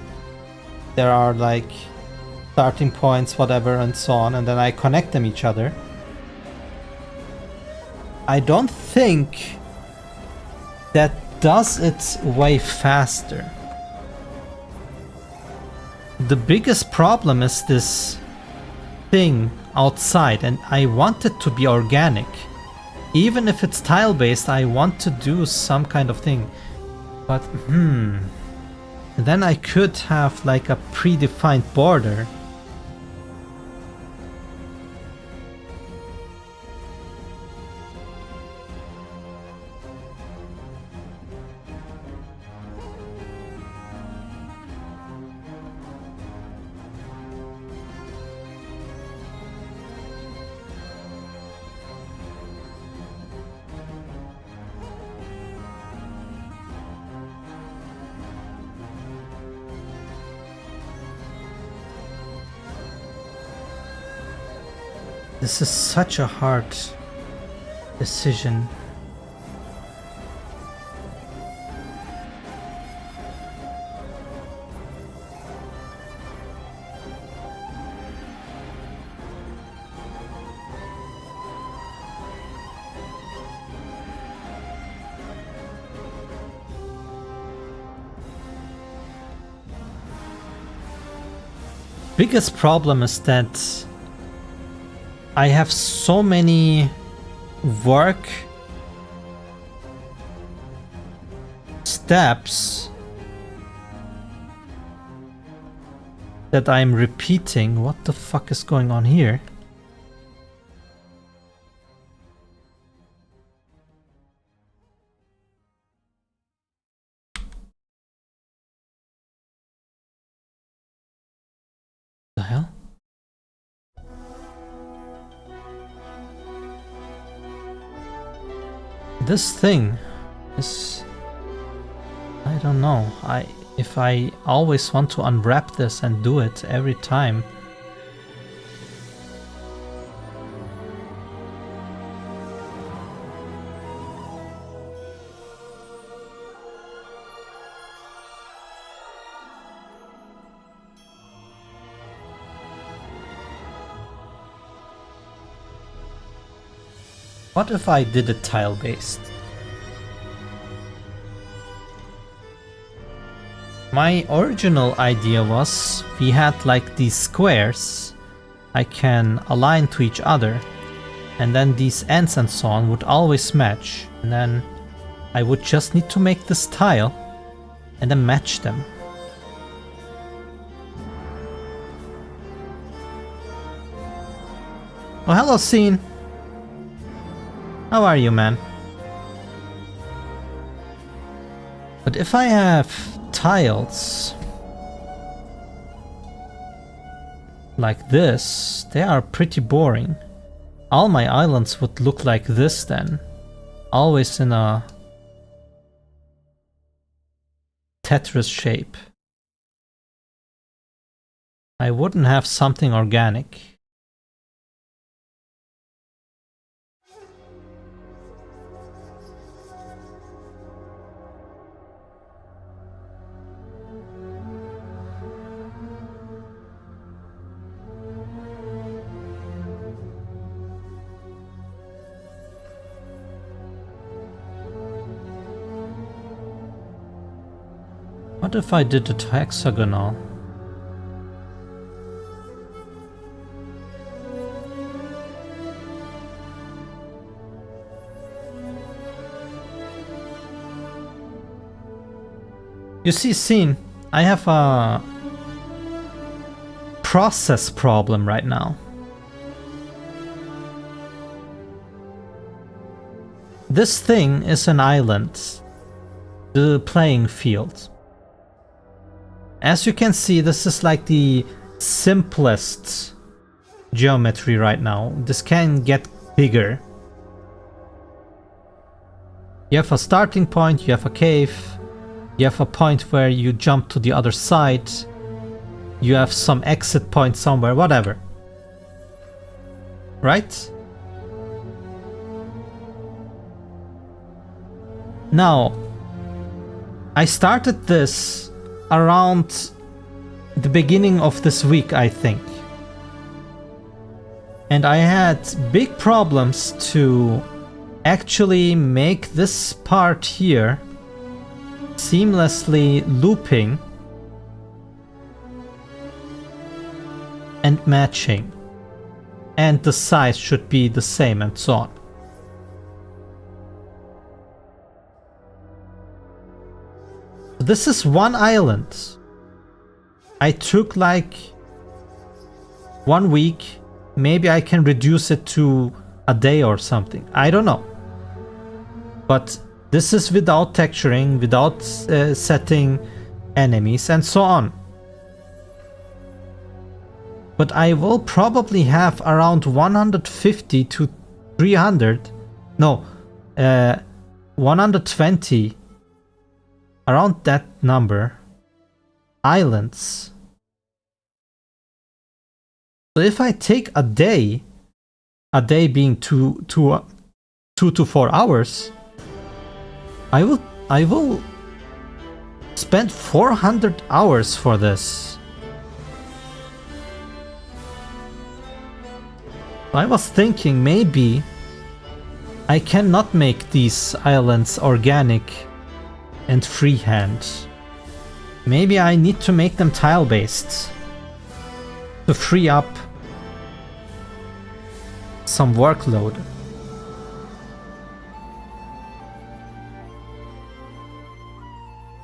S1: There are like starting points, whatever, and so on, and then I connect them each other. I don't think that does it way faster. The biggest problem is this thing outside, and I want it to be organic. Even if it's tile-based, I want to do some kind of thing. But, then I could have like a predefined border. This is such a hard decision. Biggest problem is that I have so many work steps that I'm repeating. What the fuck is going on here? The hell? This thing is, I don't know, if I always want to unwrap this and do it every time. What if I did it tile-based? My original idea was we had like these squares I can align to each other, and then these ends and so on would always match, and then I would just need to make this tile and then match them. Oh, hello, Scene. How are you, man? But if I have tiles like this, they are pretty boring. All my islands would look like this then. Always in a Tetris shape. I wouldn't have something organic. What if I did it hexagonal? You see, Scene, I have a process problem right now. This thing is an island, the playing field. As you can see, this is like the simplest geometry right now. This can get bigger. You have a starting point, you have a cave, you have a point where you jump to the other side, you have some exit point somewhere, whatever. Right? Now, I started this around the beginning of this week, I think. And I had big problems to actually make this part here seamlessly looping and matching. And the size should be the same and so on. This is one island. I took like 1 week. Maybe I can reduce it to a day or something. I don't know. But this is without texturing, without setting enemies and so on. But I will probably have around 150 to 300. No, 120. Around that number, islands. So if I take a day being two to 4 hours, I will spend 400 hours for this. I was thinking maybe I cannot make these islands organic and freehand. Maybe I need to make them tile-based to free up some workload.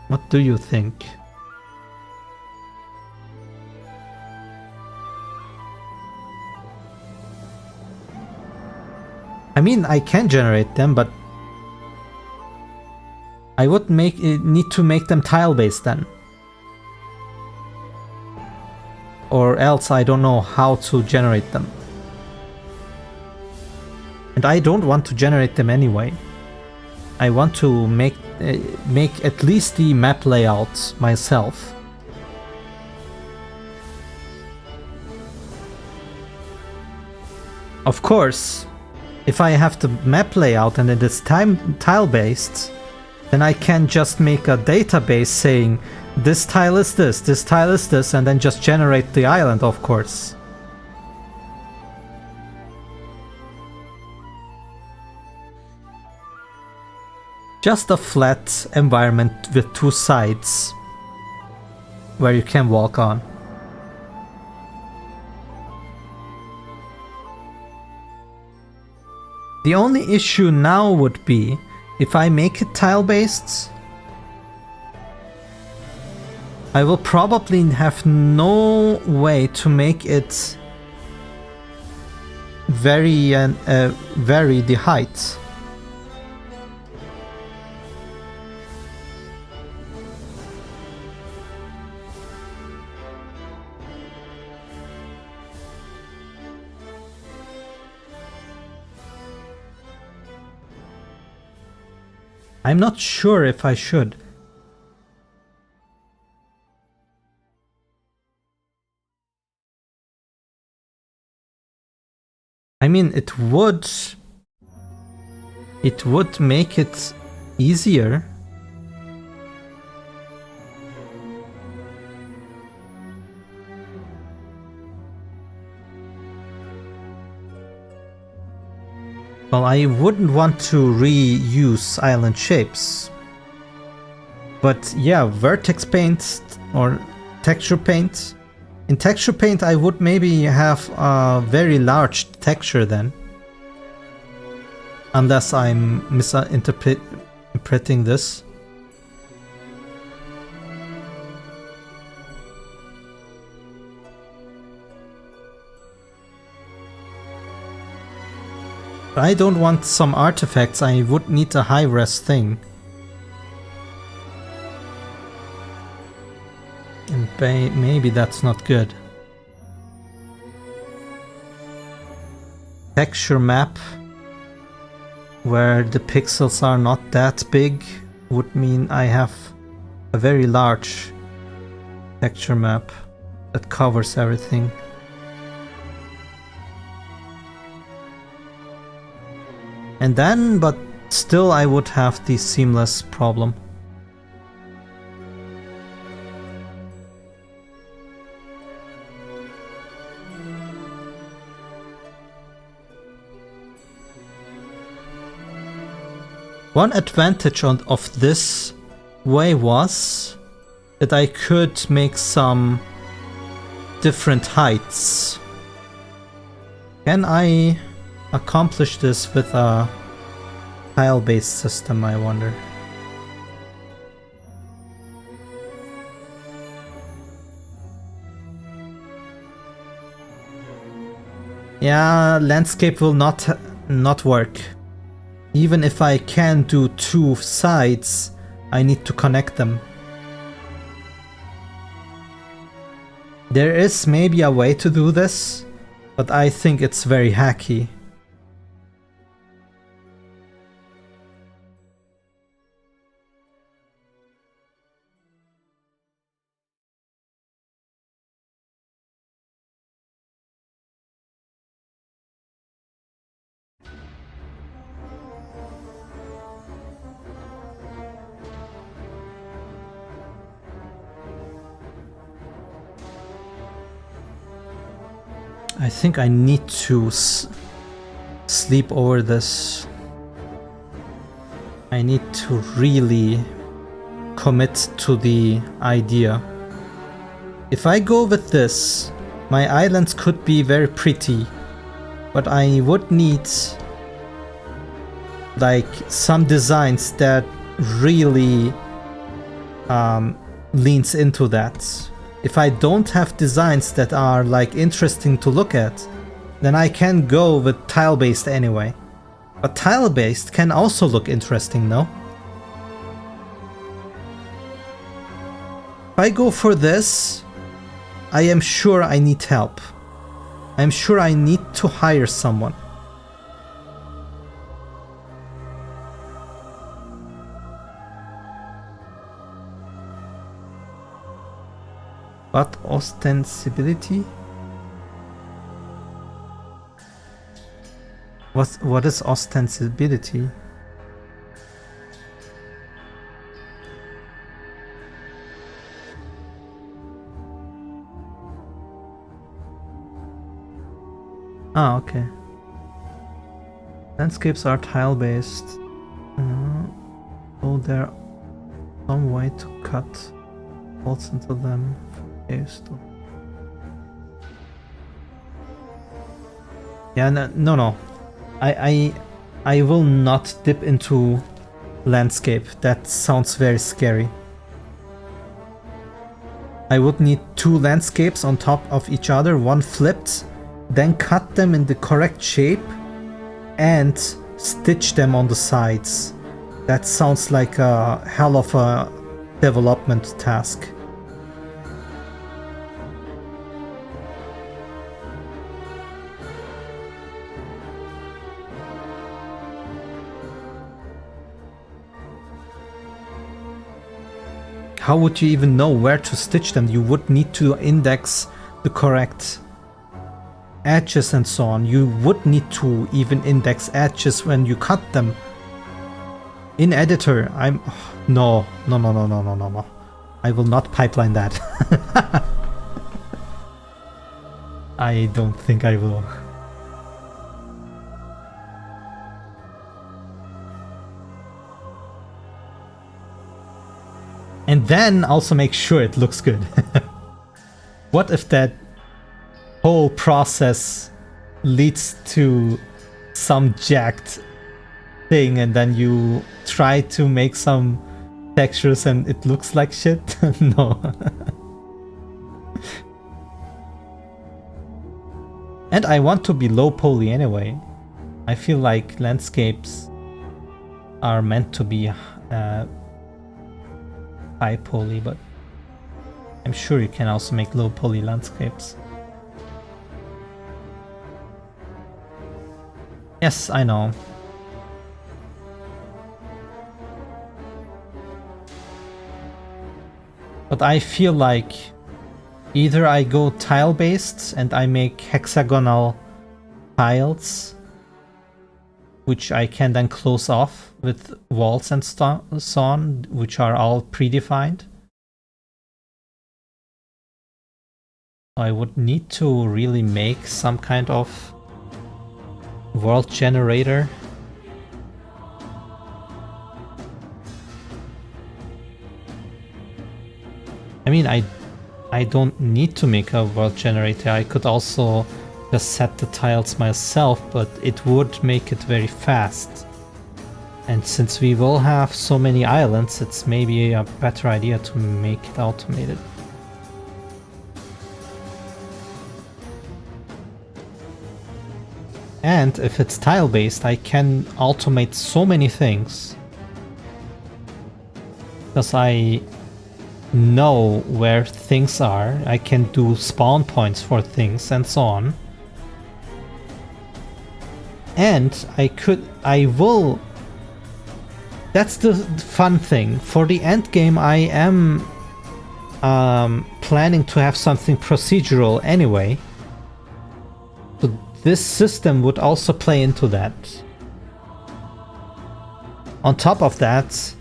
S1: What do you think? I mean, I can generate them, but I would need to make them tile-based then. Or else I don't know how to generate them. And I don't want to generate them anyway. I want to make at least the map layout myself. Of course, if I have the map layout and it is tile-based, then I can just make a database saying this tile is this tile is this, and then just generate the island, of course. Just a flat environment with 2 sides. where you can walk on. The only issue now would be if I make it tile-based, I will probably have no way to make it vary the height. I'm not sure if I should. I mean, it would make it easier. Well, I wouldn't want to reuse island shapes. But yeah, vertex paint or texture paint. In texture paint, I would maybe have a very large texture then. Unless I'm misinterpreting this. I don't want some artifacts, I would need a high-res thing. And maybe that's not good. Texture map, where the pixels are not that big, would mean I have a very large texture map that covers everything. And then, but still I would have the seamless problem. One advantage of this way was that I could make some different heights. Can I accomplish this with a tile-based system, I wonder? Yeah, landscape will not work. Even if I can do two sides, I need to connect them. There is maybe a way to do this, but I think it's very hacky. I think I need to sleep over this. I need to really commit to the idea. If I go with this, my islands could be very pretty, but I would need like some designs that really leans into that. If I don't have designs that are like interesting to look at, then I can go with tile-based anyway. But tile-based can also look interesting, no? If I go for this, I am sure I need help. I'm sure I need to hire someone. But ostensibility? What is ostensibility? Ah, okay. Landscapes are tile-based. Oh, there's some way to cut holes into them Esto. Yeah, no. I will not dip into landscape. That sounds very scary. I would need 2 landscapes on top of each other, one flipped, then cut them in the correct shape and stitch them on the sides. That sounds like a hell of a development task. How would you even know where to stitch them? You would need to index the correct edges and so on. You would need to even index edges when you cut them. In editor, no. I will not pipeline that. I don't think I will. And then also make sure it looks good. What if that whole process leads to some jacked thing and then you try to make some textures and it looks like shit? No. And I want to be low poly anyway. I feel like landscapes are meant to be high poly, but I'm sure you can also make low poly landscapes. Yes, I know. But I feel like either I go tile based and I make hexagonal tiles, which I can then close off with walls and so on, which are all predefined. I would need to really make some kind of world generator. I mean, I don't need to make a world generator. I could also just set the tiles myself, but it would make it very fast. And since we will have so many islands, it's maybe a better idea to make it automated. And if it's tile-based, I can automate so many things. Because I know where things are. I can do spawn points for things and so on. And I will... That's the fun thing. For the end game, I am planning to have something procedural anyway. So this system would also play into that. On top of that,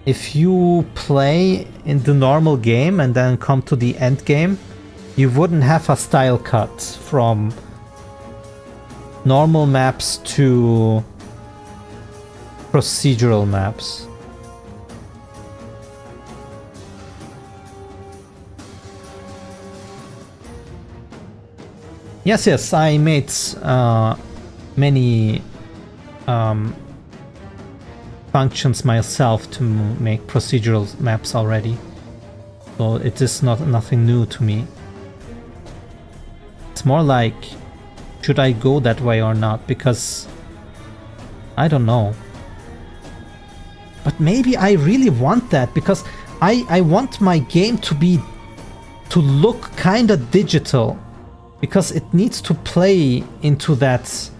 S1: if you play in the normal game and then come to the end game, you wouldn't have a style cut from normal maps to procedural maps. Yes, I made many functions myself to make procedural maps already, so it is nothing new to me. It's more like, should I go that way or not? Because I don't know. But maybe I really want that, because I want my game to look kinda digital, because it needs to play into that.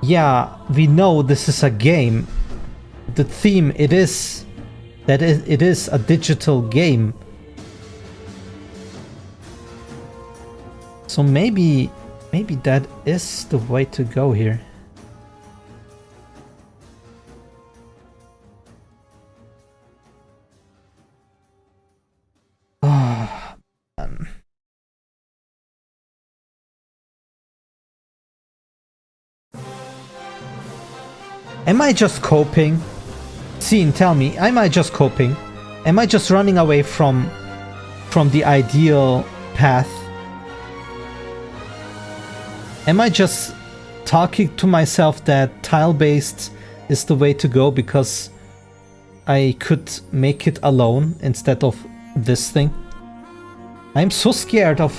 S1: Yeah, we know this is a game. The theme it is that it is a digital game. So maybe that is the way to go here. Oh, man. Am I just coping? Scene, tell me, am I just coping? Am I just running away from from the ideal path. Am I just talking to myself that tile-based is the way to go because I could make it alone instead of this thing? I'm so scared of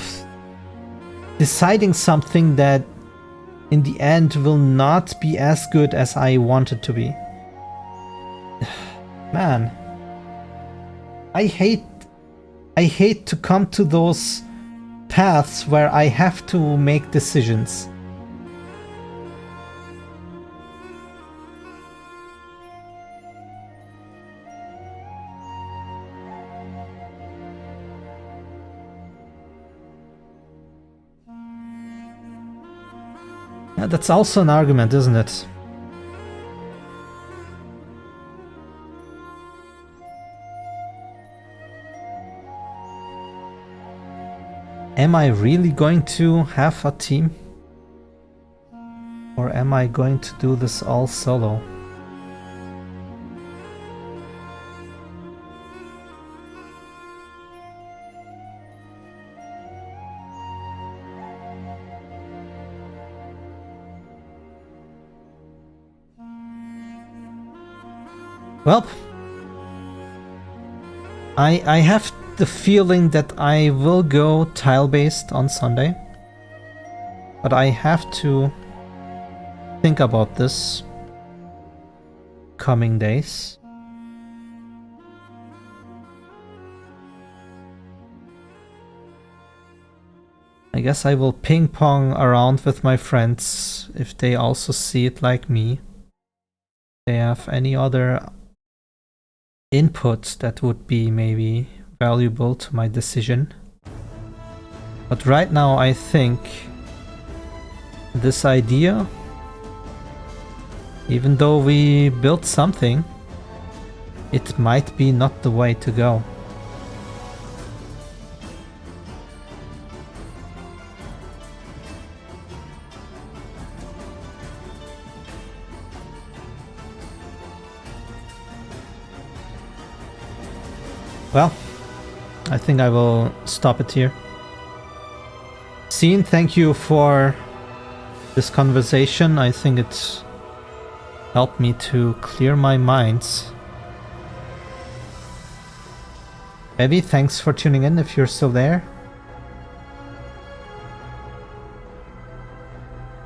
S1: deciding something that in the end will not be as good as I want it to be. Man, I hate to come to those paths where I have to make decisions. Yeah, that's also an argument, isn't it? Am I really going to have a team? Or am I going to do this all solo? Well, I have the feeling that I will go tile-based on Sunday, but I have to think about this coming days. I guess I will ping pong around with my friends if they also see it like me. If they have any other input that would be maybe valuable to my decision. But right now I think this idea, even though we built something, it might be not the way to go. Well, I think I will stop it here. Scene, thank you for this conversation. I think it helped me to clear my mind. Evie, thanks for tuning in if you're still there.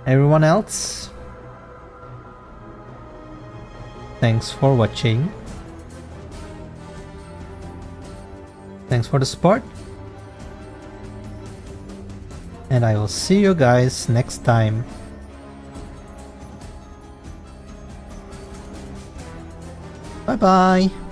S1: Everyone else, thanks for watching. Thanks for the support. And I will see you guys next time. Bye bye.